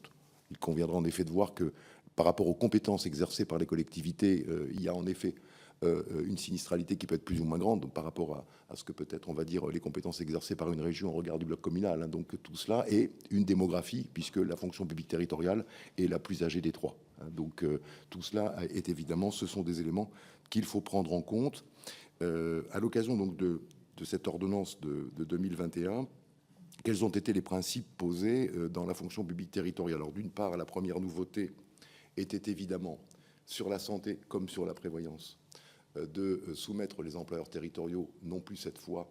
il conviendra en effet de voir que par rapport aux compétences exercées par les collectivités, il y a en effet une sinistralité qui peut être plus ou moins grande par rapport à ce que peut-être, on va dire, les compétences exercées par une région au regard du bloc communal. Hein. Donc tout cela est une démographie, puisque la fonction publique territoriale est la plus âgée des trois. Hein. Donc tout cela est évidemment, ce sont des éléments qu'il faut prendre en compte. À l'occasion donc de cette ordonnance de 2021, quels ont été les principes posés dans la fonction publique territoriale? Alors d'une part, la première nouveauté était évidemment, sur la santé comme sur la prévoyance, de soumettre les employeurs territoriaux, non plus cette fois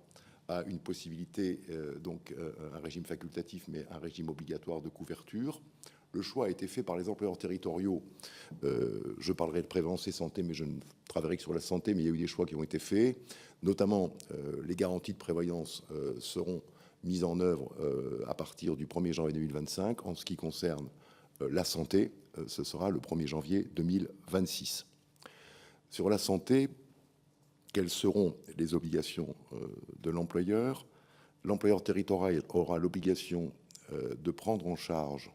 à une possibilité, donc un régime facultatif, mais un régime obligatoire de couverture. Le choix a été fait par les employeurs territoriaux. Je parlerai de prévoyance et santé, mais je ne travaillerai que sur la santé, mais il y a eu des choix qui ont été faits. Notamment, les garanties de prévoyance seront mises en œuvre à partir du 1er janvier 2025. En ce qui concerne la santé, ce sera le 1er janvier 2026. Sur la santé, quelles seront les obligations de l'employeur? L'employeur territorial aura l'obligation de prendre en charge,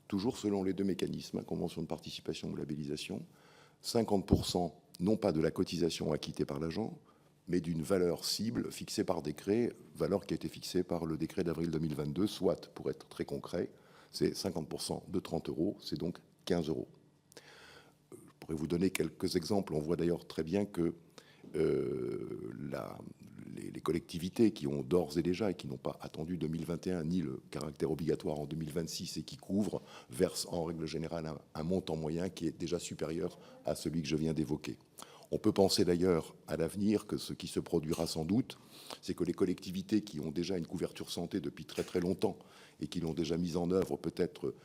toujours selon les deux mécanismes, convention de participation ou labellisation, 50% non pas de la cotisation acquittée par l'agent, mais d'une valeur cible fixée par décret, valeur qui a été fixée par le décret d'avril 2022, soit, pour être très concret, c'est 50% de 30 euros, c'est donc 15 euros. Je pourrais vous donner quelques exemples. On voit d'ailleurs très bien que les collectivités qui ont d'ores et déjà, et qui n'ont pas attendu 2021 ni le caractère obligatoire en 2026 et qui couvrent, versent en règle générale un montant moyen qui est déjà supérieur à celui que je viens d'évoquer. On peut penser d'ailleurs à l'avenir que ce qui se produira sans doute, c'est que les collectivités qui ont déjà une couverture santé depuis très très longtemps et qui l'ont déjà mise en œuvre peut-être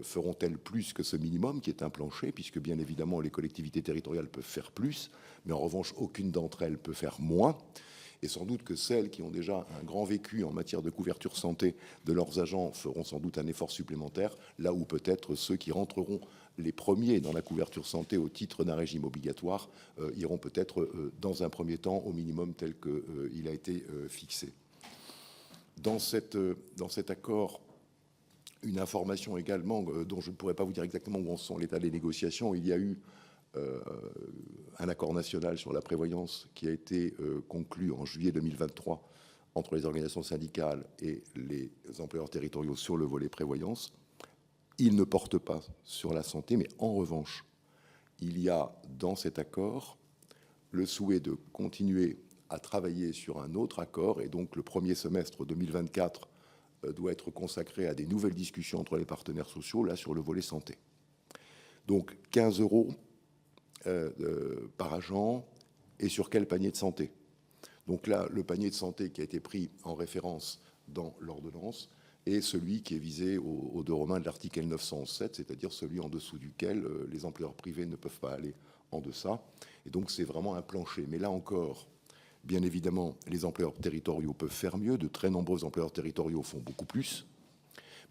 feront-elles plus que ce minimum qui est un plancher, puisque bien évidemment les collectivités territoriales peuvent faire plus, mais en revanche aucune d'entre elles peut faire moins. Et sans doute que celles qui ont déjà un grand vécu en matière de couverture santé de leurs agents feront sans doute un effort supplémentaire, là où peut-être ceux qui rentreront les premiers dans la couverture santé au titre d'un régime obligatoire iront peut-être dans un premier temps au minimum tel qu'il a été fixé. Dans cet accord, une information également dont je ne pourrais pas vous dire exactement où en sont l'état des négociations. Il y a eu un accord national sur la prévoyance qui a été conclu en juillet 2023 entre les organisations syndicales et les employeurs territoriaux sur le volet prévoyance. Il ne porte pas sur la santé, mais en revanche, il y a dans cet accord le souhait de continuer à travailler sur un autre accord, et donc le premier semestre 2024 doit être consacré à des nouvelles discussions entre les partenaires sociaux, là sur le volet santé. Donc 15 € par agent, et sur quel panier de santé? Donc là, le panier de santé qui a été pris en référence dans l'ordonnance est celui qui est visé au 2 romain de l'article L911-7, c'est-à-dire celui en dessous duquel les employeurs privés ne peuvent pas aller en deçà. Et donc c'est vraiment un plancher. Mais là encore, bien évidemment, les employeurs territoriaux peuvent faire mieux. De très nombreux employeurs territoriaux font beaucoup plus.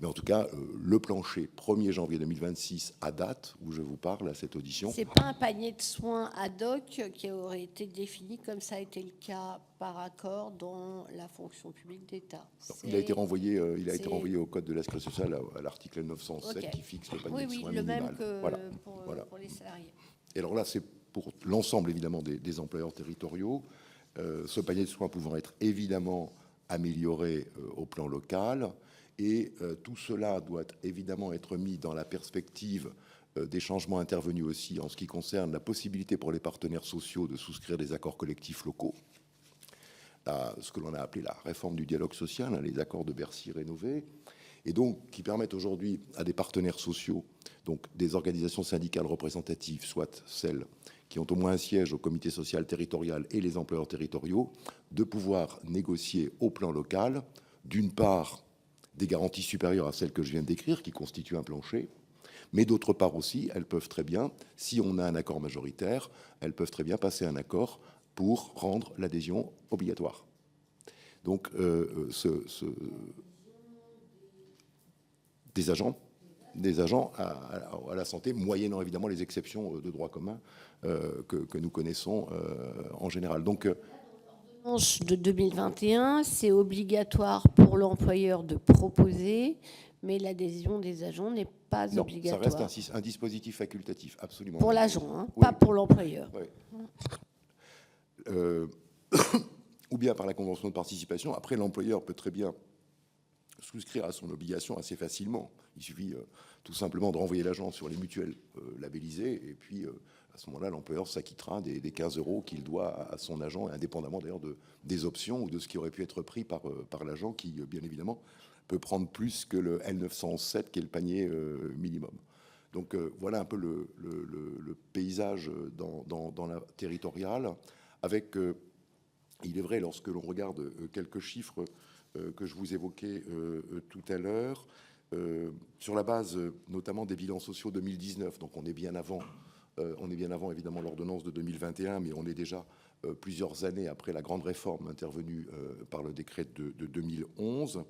Mais en tout cas, le plancher 1er janvier 2026 à date, où je vous parle à cette audition. C'est pas un panier de soins ad hoc qui aurait été défini comme ça a été le cas par accord dans la fonction publique d'État. Il a été renvoyé, au Code de la sécurité sociale à l'article 907 Okay. Qui fixe le panier de soins le minimal. même que Voilà. pour les salariés. Et alors là, c'est pour l'ensemble évidemment des employeurs territoriaux. Ce panier de soins pouvant être évidemment amélioré au plan local. Et tout cela doit évidemment être mis dans la perspective des changements intervenus aussi en ce qui concerne la possibilité pour les partenaires sociaux de souscrire des accords collectifs locaux. Ce que l'on a appelé la réforme du dialogue social, les accords de Bercy rénovés, et donc qui permettent aujourd'hui à des partenaires sociaux, donc des organisations syndicales représentatives, soit celles qui ont au moins un siège au comité social territorial et les employeurs territoriaux, de pouvoir négocier au plan local, d'une part, des garanties supérieures à celles que je viens de décrire, qui constituent un plancher, mais d'autre part aussi, elles peuvent très bien, si on a un accord majoritaire, elles peuvent très bien passer un accord pour rendre l'adhésion obligatoire. Donc, des agents à la santé, moyennant évidemment les exceptions de droit commun que nous connaissons en général. Donc, De 2021, c'est obligatoire pour l'employeur de proposer, mais l'adhésion des agents n'est pas non, obligatoire. ça reste un dispositif facultatif, absolument. Pour l'agent, hein, oui. pas pour l'employeur. Oui. Ou bien par la convention de participation. Après, l'employeur peut très bien souscrire à son obligation assez facilement. Il suffit tout simplement de renvoyer l'agent sur les mutuelles labellisées, et puis à ce moment-là, l'employeur s'acquittera des 15 € qu'il doit à son agent, indépendamment d'ailleurs des options ou de ce qui aurait pu être pris par l'agent, qui, bien évidemment, peut prendre plus que le L907, qui est le panier minimum. Donc voilà un peu le paysage dans la territoriale, avec, il est vrai, lorsque l'on regarde quelques chiffres que je vous évoquais tout à l'heure, sur la base notamment des bilans sociaux 2019, donc on est bien avant évidemment l'ordonnance de 2021, mais on est déjà plusieurs années après la grande réforme intervenue par le décret de 2011.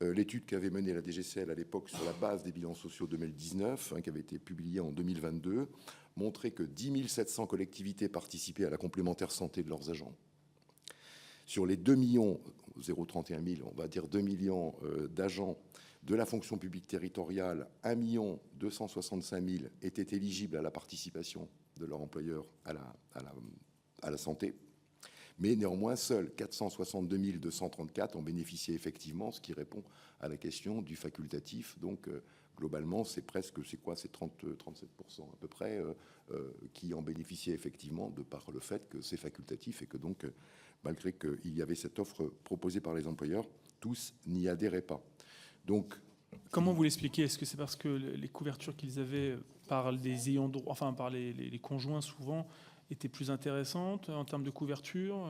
L'étude qu'avait menée la DGCL à l'époque sur la base des bilans sociaux 2019, qui avait été publiée en 2022, montrait que 10 700 collectivités participaient à la complémentaire santé de leurs agents. Sur les 031 000, on va dire 2 millions d'agents de la fonction publique territoriale, 1 265 000 étaient éligibles à la participation de leur employeur à la santé. Mais néanmoins, seuls 462 234 ont bénéficié effectivement, ce qui répond à la question du facultatif. Donc, globalement, c'est 37% à peu près qui en bénéficiaient effectivement de par le fait que c'est facultatif et que donc, malgré qu'il y avait cette offre proposée par les employeurs, tous n'y adhéraient pas. Donc, comment vous l'expliquez? Est-ce que c'est parce que les couvertures qu'ils avaient par les ayants droit, enfin par les conjoints souvent, étaient plus intéressantes en termes de couverture?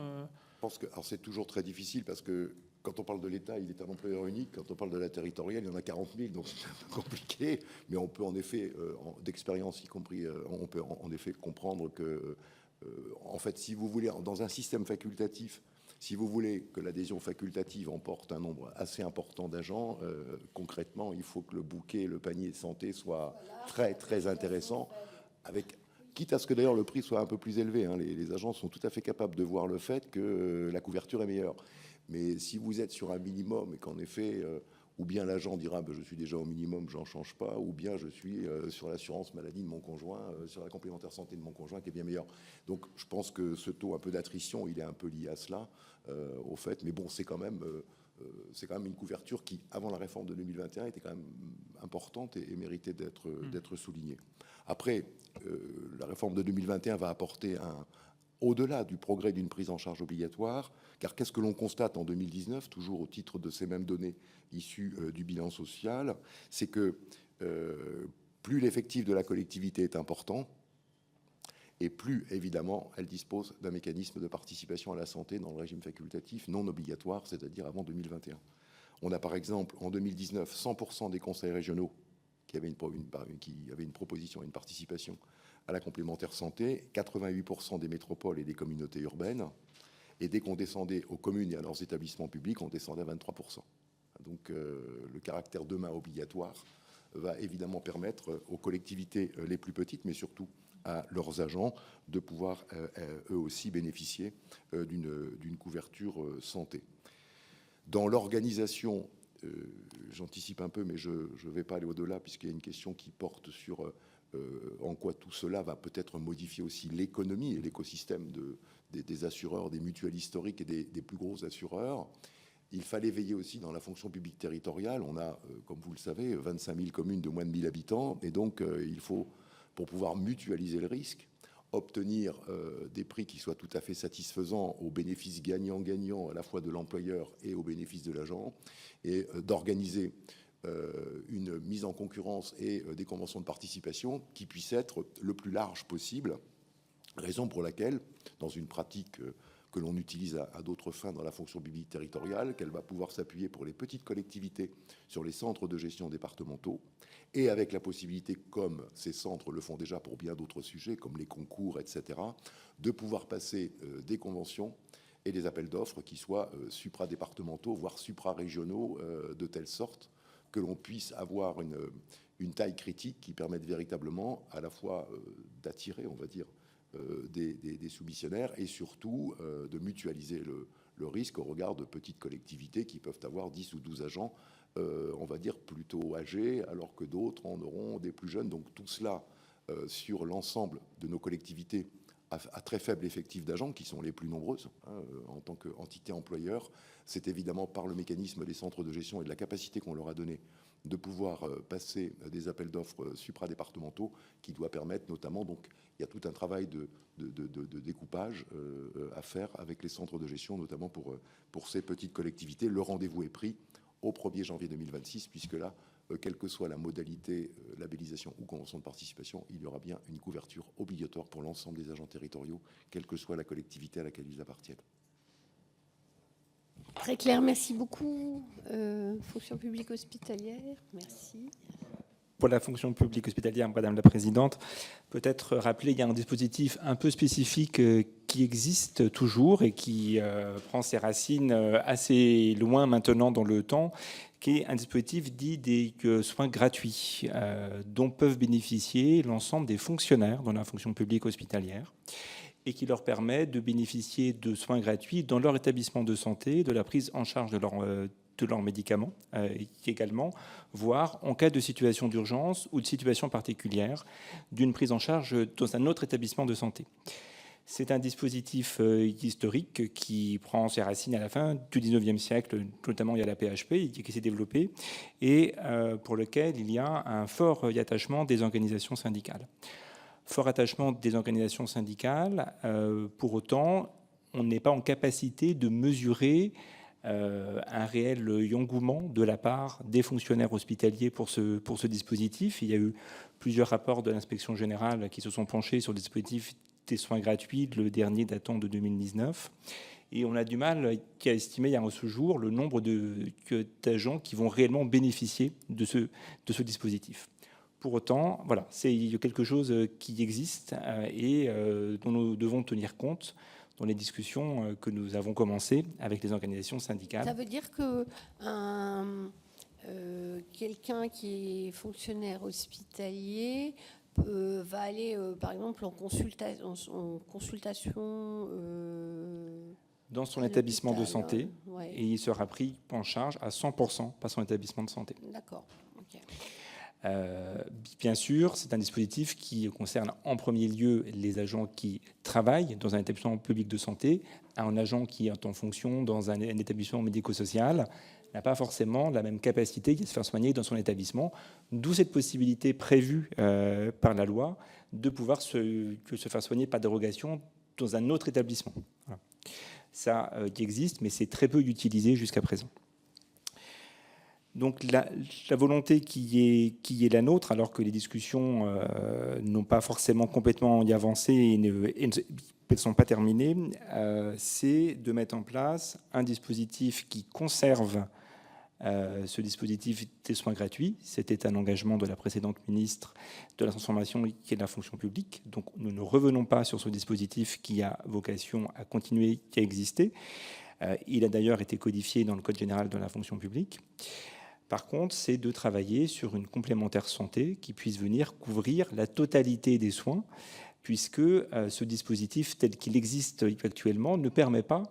Je pense que alors c'est toujours très difficile parce que quand on parle de l'État, il est un employeur unique. Quand on parle de la territoriale, il y en a 40 000, donc c'est un peu compliqué. Mais on peut en effet, d'expérience y compris, on peut en effet comprendre que, en fait, si vous voulez, dans un système facultatif, si vous voulez que l'adhésion facultative emporte un nombre assez important d'agents, concrètement, il faut que le bouquet, le panier de santé soit très, très intéressant, avec, quitte à ce que d'ailleurs le prix soit un peu plus élevé. Hein. Les agents sont tout à fait capables de voir le fait que la couverture est meilleure. Mais si vous êtes sur un minimum et qu'en effet, ou bien l'agent dira je suis déjà au minimum, j'en change pas, ou bien je suis sur l'assurance maladie de mon conjoint, sur la complémentaire santé de mon conjoint qui est bien meilleur. Donc je pense que ce taux un peu d'attrition, il est un peu lié à cela, au fait. Mais bon, c'est quand même une couverture qui, avant la réforme de 2021, était quand même importante et méritait d'être soulignée. Après, la réforme de 2021 va apporter au-delà du progrès d'une prise en charge obligatoire, car qu'est-ce que l'on constate en 2019, toujours au titre de ces mêmes données issues du bilan social, c'est que plus l'effectif de la collectivité est important, et plus, évidemment, elle dispose d'un mécanisme de participation à la santé dans le régime facultatif non obligatoire, c'est-à-dire avant 2021. On a par exemple, en 2019, 100% des conseils régionaux qui avaient une proposition, une participation à la complémentaire santé, 88% des métropoles et des communautés urbaines, et dès qu'on descendait aux communes et à leurs établissements publics, on descendait à 23%. Donc le caractère demain obligatoire va évidemment permettre aux collectivités les plus petites, mais surtout à leurs agents, de pouvoir eux aussi bénéficier d'une couverture santé. Dans l'organisation, j'anticipe un peu, mais je ne vais pas aller au-delà, puisqu'il y a une question qui porte sur en quoi tout cela va peut-être modifier aussi l'économie et l'écosystème des assureurs, des mutuelles historiques et des plus gros assureurs. Il fallait veiller aussi dans la fonction publique territoriale. On a, comme vous le savez, 25 000 communes de moins de 1000 habitants. Et donc, il faut, pour pouvoir mutualiser le risque, obtenir des prix qui soient tout à fait satisfaisants au bénéfice gagnant-gagnant à la fois de l'employeur et au bénéfice de l'agent, et d'organiser une mise en concurrence et des conventions de participation qui puissent être le plus large possible, raison pour laquelle, dans une pratique que l'on utilise à d'autres fins dans la fonction publique territoriale, qu'elle va pouvoir s'appuyer pour les petites collectivités sur les centres de gestion départementaux, et avec la possibilité, comme ces centres le font déjà pour bien d'autres sujets, comme les concours, etc., de pouvoir passer des conventions et des appels d'offres qui soient supra-départementaux, voire supra-régionaux, de telle sorte que l'on puisse avoir une taille critique qui permette véritablement à la fois d'attirer, on va dire, des soumissionnaires et surtout de mutualiser le risque au regard de petites collectivités qui peuvent avoir 10 ou 12 agents, on va dire, plutôt âgés, alors que d'autres en auront des plus jeunes. Donc tout cela, sur l'ensemble de nos collectivités à très faible effectif d'agents, qui sont les plus nombreuses en tant qu'entité employeur, c'est évidemment par le mécanisme des centres de gestion et de la capacité qu'on leur a donnée de pouvoir passer des appels d'offres supradépartementaux qui doit permettre notamment, donc il y a tout un travail de découpage à faire avec les centres de gestion, notamment pour ces petites collectivités. Le rendez-vous est pris au 1er janvier 2026, puisque là, quelle que soit la modalité, labellisation ou convention de participation, il y aura bien une couverture obligatoire pour l'ensemble des agents territoriaux, quelle que soit la collectivité à laquelle ils appartiennent. Très clair, merci beaucoup. Fonction publique hospitalière, merci. Pour la fonction publique hospitalière, Madame la Présidente, peut-être rappeler, il y a un dispositif un peu spécifique qui existe toujours et qui prend ses racines assez loin maintenant dans le temps, qui est un dispositif dit des soins gratuits dont peuvent bénéficier l'ensemble des fonctionnaires dans la fonction publique hospitalière et qui leur permet de bénéficier de soins gratuits dans leur établissement de santé, de la prise en charge de leurs médicaments également, voire en cas de situation d'urgence ou de situation particulière, d'une prise en charge dans un autre établissement de santé. C'est un dispositif historique qui prend ses racines à la fin du 19e siècle, notamment il y a la PHP qui s'est développée, et pour lequel il y a un fort attachement des organisations syndicales. Fort attachement des organisations syndicales, pour autant, on n'est pas en capacité de mesurer un réel engouement de la part des fonctionnaires hospitaliers pour ce dispositif. Il y a eu plusieurs rapports de l'inspection générale qui se sont penchés sur le dispositif des soins gratuits, le dernier datant de 2019. Et on a du mal à estimer à ce jour le nombre d'agents qui vont réellement bénéficier de ce dispositif. Pour autant, voilà, c'est quelque chose qui existe et dont nous devons tenir compte dans les discussions que nous avons commencées avec les organisations syndicales. Ça veut dire que quelqu'un qui est fonctionnaire hospitalier va aller, par exemple, en consultation dans son établissement de santé, ouais. Et il sera pris en charge à 100% par son établissement de santé. D'accord. Okay. Bien sûr, c'est un dispositif qui concerne en premier lieu les agents qui travaillent dans un établissement public de santé. Un agent qui est en fonction dans un établissement médico-social n'a pas forcément la même capacité de se faire soigner dans son établissement, d'où cette possibilité prévue par la loi de pouvoir se faire soigner par dérogation dans un autre établissement. Voilà. Ça qui existe, mais c'est très peu utilisé jusqu'à présent. Donc la volonté qui est la nôtre, alors que les discussions n'ont pas forcément complètement avancé et ne sont pas terminées, c'est de mettre en place un dispositif qui conserve ce dispositif des soins gratuits. C'était un engagement de la précédente ministre de la Transformation et de la fonction publique. Donc nous ne revenons pas sur ce dispositif qui a vocation à continuer, qui a existé. Il a d'ailleurs été codifié dans le Code général de la fonction publique. Par contre, c'est de travailler sur une complémentaire santé qui puisse venir couvrir la totalité des soins, puisque ce dispositif tel qu'il existe actuellement ne permet pas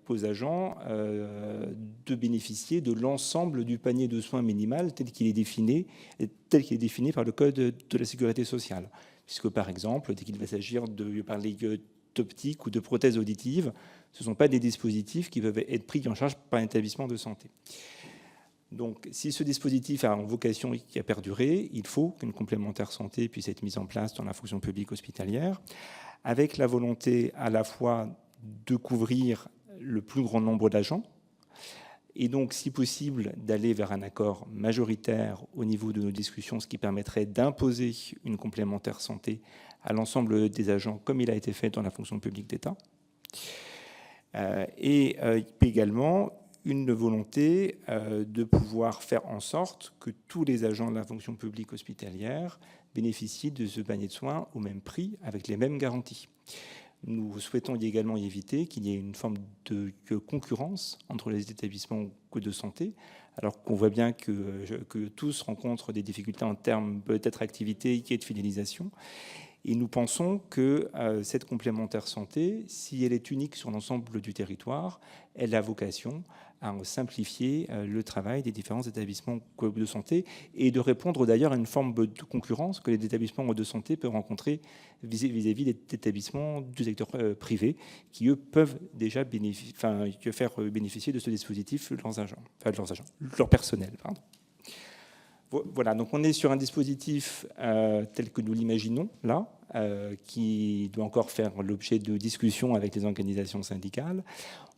aux agents de bénéficier de l'ensemble du panier de soins minimal tel qu'il est défini par le Code de la sécurité sociale. Puisque, par exemple, dès qu'il va s'agir de parler d'optique ou de prothèses auditives, ce ne sont pas des dispositifs qui peuvent être pris en charge par un établissement de santé. Donc, si ce dispositif a une vocation qui a perduré, il faut qu'une complémentaire santé puisse être mise en place dans la fonction publique hospitalière, avec la volonté à la fois de couvrir le plus grand nombre d'agents, et donc, si possible, d'aller vers un accord majoritaire au niveau de nos discussions, ce qui permettrait d'imposer une complémentaire santé à l'ensemble des agents, comme il a été fait dans la fonction publique d'État. Et également une volonté de pouvoir faire en sorte que tous les agents de la fonction publique hospitalière bénéficient de ce panier de soins au même prix, avec les mêmes garanties. Nous souhaitons également éviter qu'il y ait une forme de concurrence entre les établissements de santé, alors qu'on voit bien que tous rencontrent des difficultés en termes d'attractivité et de fidélisation. Et nous pensons que cette complémentaire santé, si elle est unique sur l'ensemble du territoire, elle a vocation à simplifier le travail des différents établissements de santé et de répondre d'ailleurs à une forme de concurrence que les établissements de santé peuvent rencontrer vis-à-vis des établissements du secteur privé qui, eux, peuvent déjà faire bénéficier de ce dispositif leur personnel. Pardon. Voilà, donc on est sur un dispositif tel que nous l'imaginons là, qui doit encore faire l'objet de discussions avec les organisations syndicales.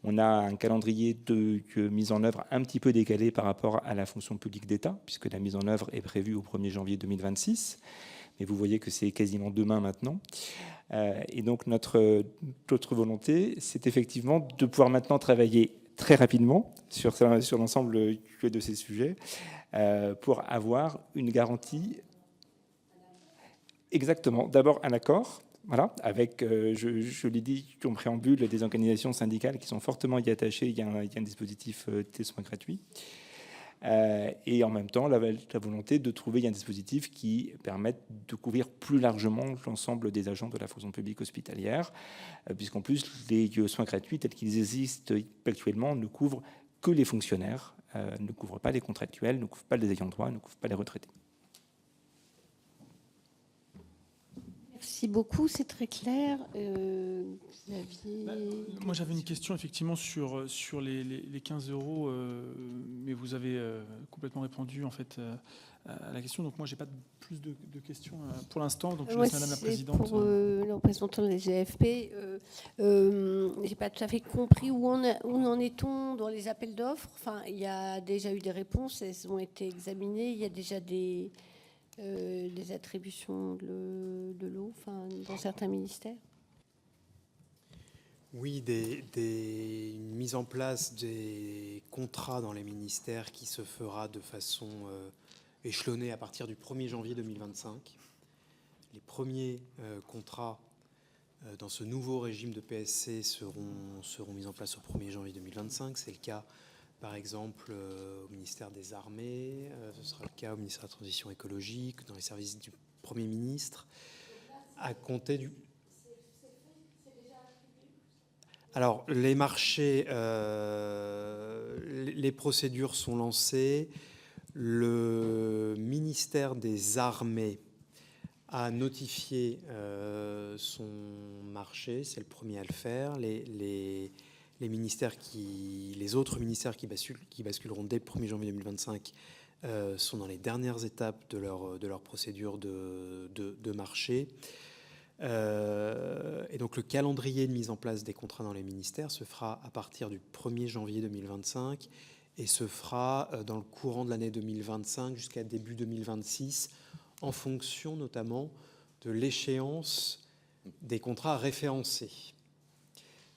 On a un calendrier de mise en œuvre un petit peu décalé par rapport à la fonction publique d'État, puisque la mise en œuvre est prévue au 1er janvier 2026. Mais vous voyez que c'est quasiment demain maintenant. Et donc notre volonté, c'est effectivement de pouvoir maintenant travailler très rapidement sur l'ensemble de ces sujets pour avoir une garantie. Exactement. D'abord un accord, voilà, avec, je l'ai dit en préambule, des organisations syndicales qui sont fortement y attachées. Il y a un dispositif des soins gratuits. Et en même temps, la volonté de trouver un dispositif qui permette de couvrir plus largement l'ensemble des agents de la fonction publique hospitalière, puisqu'en plus, les soins gratuits tels qu'ils existent actuellement ne couvrent que les fonctionnaires, ne couvrent pas les contractuels, ne couvrent pas les ayants droit, ne couvrent pas les retraités. Merci beaucoup, c'est très clair. Xavier. Moi, j'avais une question effectivement sur les 15 euros, mais vous avez complètement répondu en fait à la question. Donc moi, j'ai pas plus de questions pour l'instant. Donc je laisse Madame la C'est Présidente. pour le représentant des GFP. J'ai pas tout à fait compris où en est-on dans les appels d'offres. Enfin, il y a déjà eu des réponses, elles ont été examinées. Il y a déjà des attributions de l'eau, enfin, dans certains ministères. Oui, une mise en place des contrats dans les ministères qui se fera de façon échelonnée à partir du 1er janvier 2025. Les premiers contrats dans ce nouveau régime de PSC seront mis en place au 1er janvier 2025. C'est le cas, par exemple, au ministère des Armées, ce sera le cas au ministère de la Transition écologique, dans les services du Premier ministre, à compter du... Alors, les marchés, les procédures sont lancées. Le ministère des Armées a notifié son marché, c'est le premier à le faire. Les autres ministères qui basculeront dès le 1er janvier 2025 sont dans les dernières étapes de leur procédure de marché. Et donc le calendrier de mise en place des contrats dans les ministères se fera à partir du 1er janvier 2025 et se fera dans le courant de l'année 2025 jusqu'à début 2026, en fonction notamment de l'échéance des contrats référencés.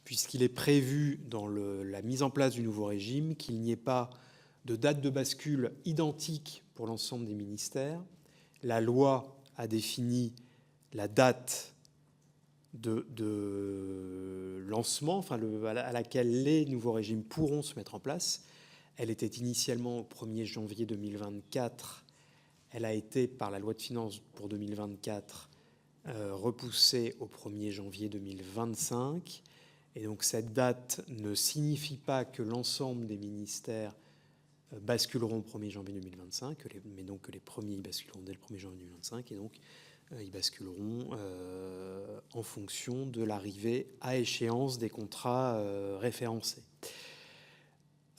Puisqu'il est prévu dans la mise en place du nouveau régime qu'il n'y ait pas de date de bascule identique pour l'ensemble des ministères. La loi a défini la date de lancement, enfin à laquelle les nouveaux régimes pourront se mettre en place. Elle était initialement au 1er janvier 2024. Elle a été, par la loi de finances pour 2024, repoussée au 1er janvier 2025. Et donc cette date ne signifie pas que l'ensemble des ministères basculeront au 1er janvier 2025, mais donc que les premiers basculeront dès le 1er janvier 2025. Et donc ils basculeront en fonction de l'arrivée à échéance des contrats référencés.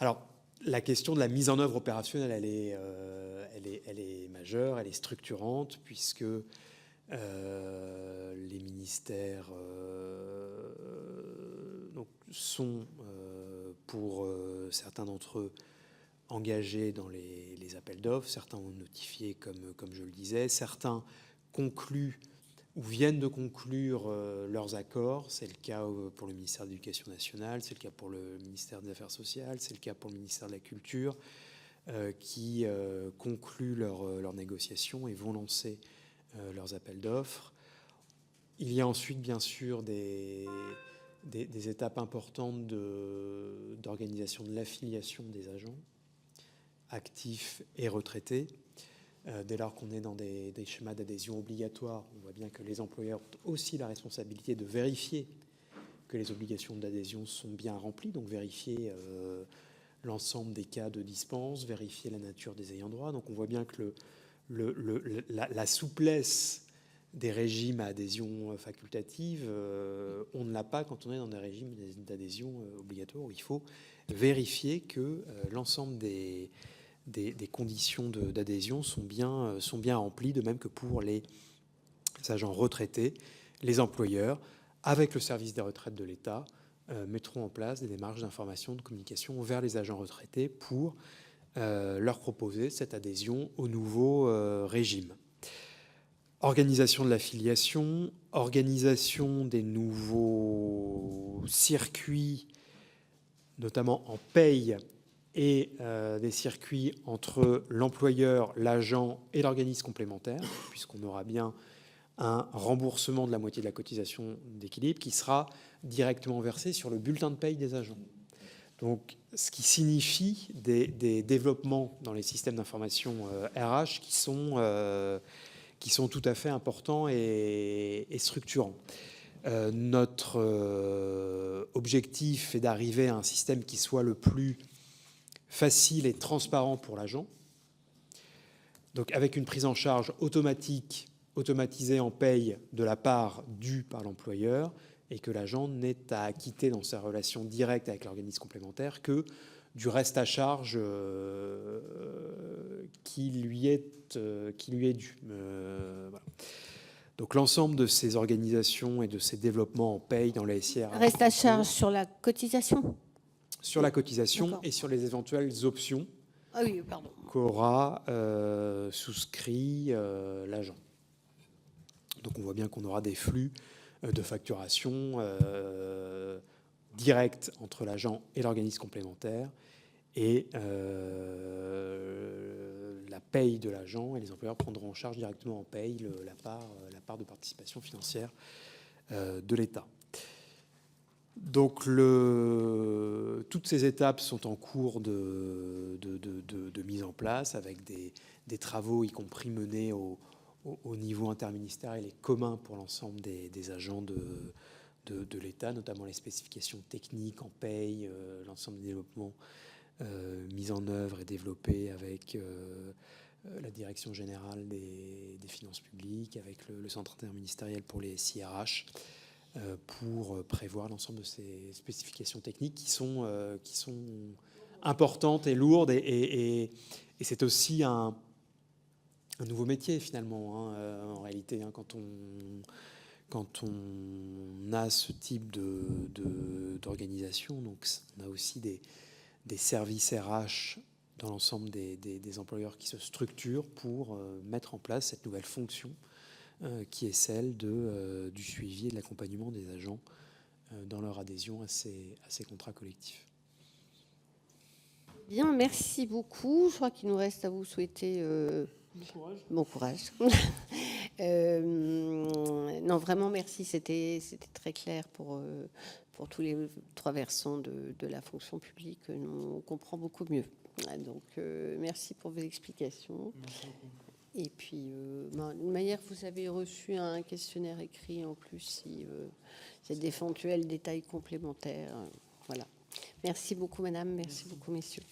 Alors, la question de la mise en œuvre opérationnelle, elle est majeure, elle est structurante, puisque les ministères sont, pour certains d'entre eux, engagés dans les appels d'offres. Certains ont notifié, comme je le disais. Certains concluent ou viennent de conclure leurs accords. C'est le cas pour le ministère de l'Éducation nationale, c'est le cas pour le ministère des Affaires sociales, c'est le cas pour le ministère de la Culture, qui concluent leurs négociations et vont lancer leurs appels d'offres. Il y a ensuite, bien sûr, des étapes importantes d'organisation de l'affiliation des agents, actifs et retraités. Dès lors qu'on est dans des schémas d'adhésion obligatoires, on voit bien que les employeurs ont aussi la responsabilité de vérifier que les obligations d'adhésion sont bien remplies, donc vérifier l'ensemble des cas de dispense, vérifier la nature des ayants droit. Donc on voit bien que la souplesse des régimes à adhésion facultative, on ne l'a pas quand on est dans des régimes d'adhésion obligatoires où il faut vérifier que l'ensemble des conditions d'adhésion sont bien remplies, de même que pour les agents retraités. Les employeurs, avec le service des retraites de l'État, mettront en place des démarches d'information, de communication vers les agents retraités pour leur proposer cette adhésion au nouveau régime. Organisation de l'affiliation, organisation des nouveaux circuits, notamment en paye, et des circuits entre l'employeur, l'agent et l'organisme complémentaire, puisqu'on aura bien un remboursement de la moitié de la cotisation d'équilibre qui sera directement versé sur le bulletin de paye des agents. Donc, ce qui signifie des développements dans les systèmes d'information RH qui sont tout à fait importants et structurants. Notre objectif est d'arriver à un système qui soit le plus facile et transparent pour l'agent, donc avec une prise en charge automatique automatisé en paye de la part due par l'employeur et que l'agent n'est à acquitter dans sa relation directe avec l'organisme complémentaire que du reste à charge qui lui est dû. Voilà. Donc l'ensemble de ces organisations et de ces développements en paye dans la SIR Reste à charge sur la cotisation. sur la cotisation D'accord. et sur les éventuelles options Ah oui, pardon. qu'aura souscrit l'agent. Donc on voit bien qu'on aura des flux de facturation directs entre l'agent et l'organisme complémentaire et la paye de l'agent, et les employeurs prendront en charge directement en paye la part de participation financière de l'État. Donc toutes ces étapes sont en cours de mise en place avec des travaux, y compris menés au niveau interministériel et commun pour l'ensemble des agents de l'État, notamment les spécifications techniques en paye, l'ensemble des développements mis en œuvre et développés avec la Direction générale des finances publiques, avec le Centre interministériel pour les SIRH, pour prévoir l'ensemble de ces spécifications techniques qui sont importantes et lourdes. Et c'est aussi un nouveau métier finalement, en réalité, quand on a ce type d'organisation. Donc on a aussi des services RH dans l'ensemble des employeurs qui se structurent pour mettre en place cette nouvelle fonction qui est celle du suivi et de l'accompagnement des agents dans leur adhésion à ces contrats collectifs. Bien, merci beaucoup. Je crois qu'il nous reste à vous souhaiter bon courage. Non, vraiment, merci. C'était très clair pour tous les trois versants de la fonction publique. On comprend beaucoup mieux. Donc, merci pour vos explications. Merci beaucoup. Et puis, d'une manière, vous avez reçu un questionnaire écrit en plus si il y a d'éventuels détails complémentaires. Voilà. Merci beaucoup, madame. Merci beaucoup, messieurs.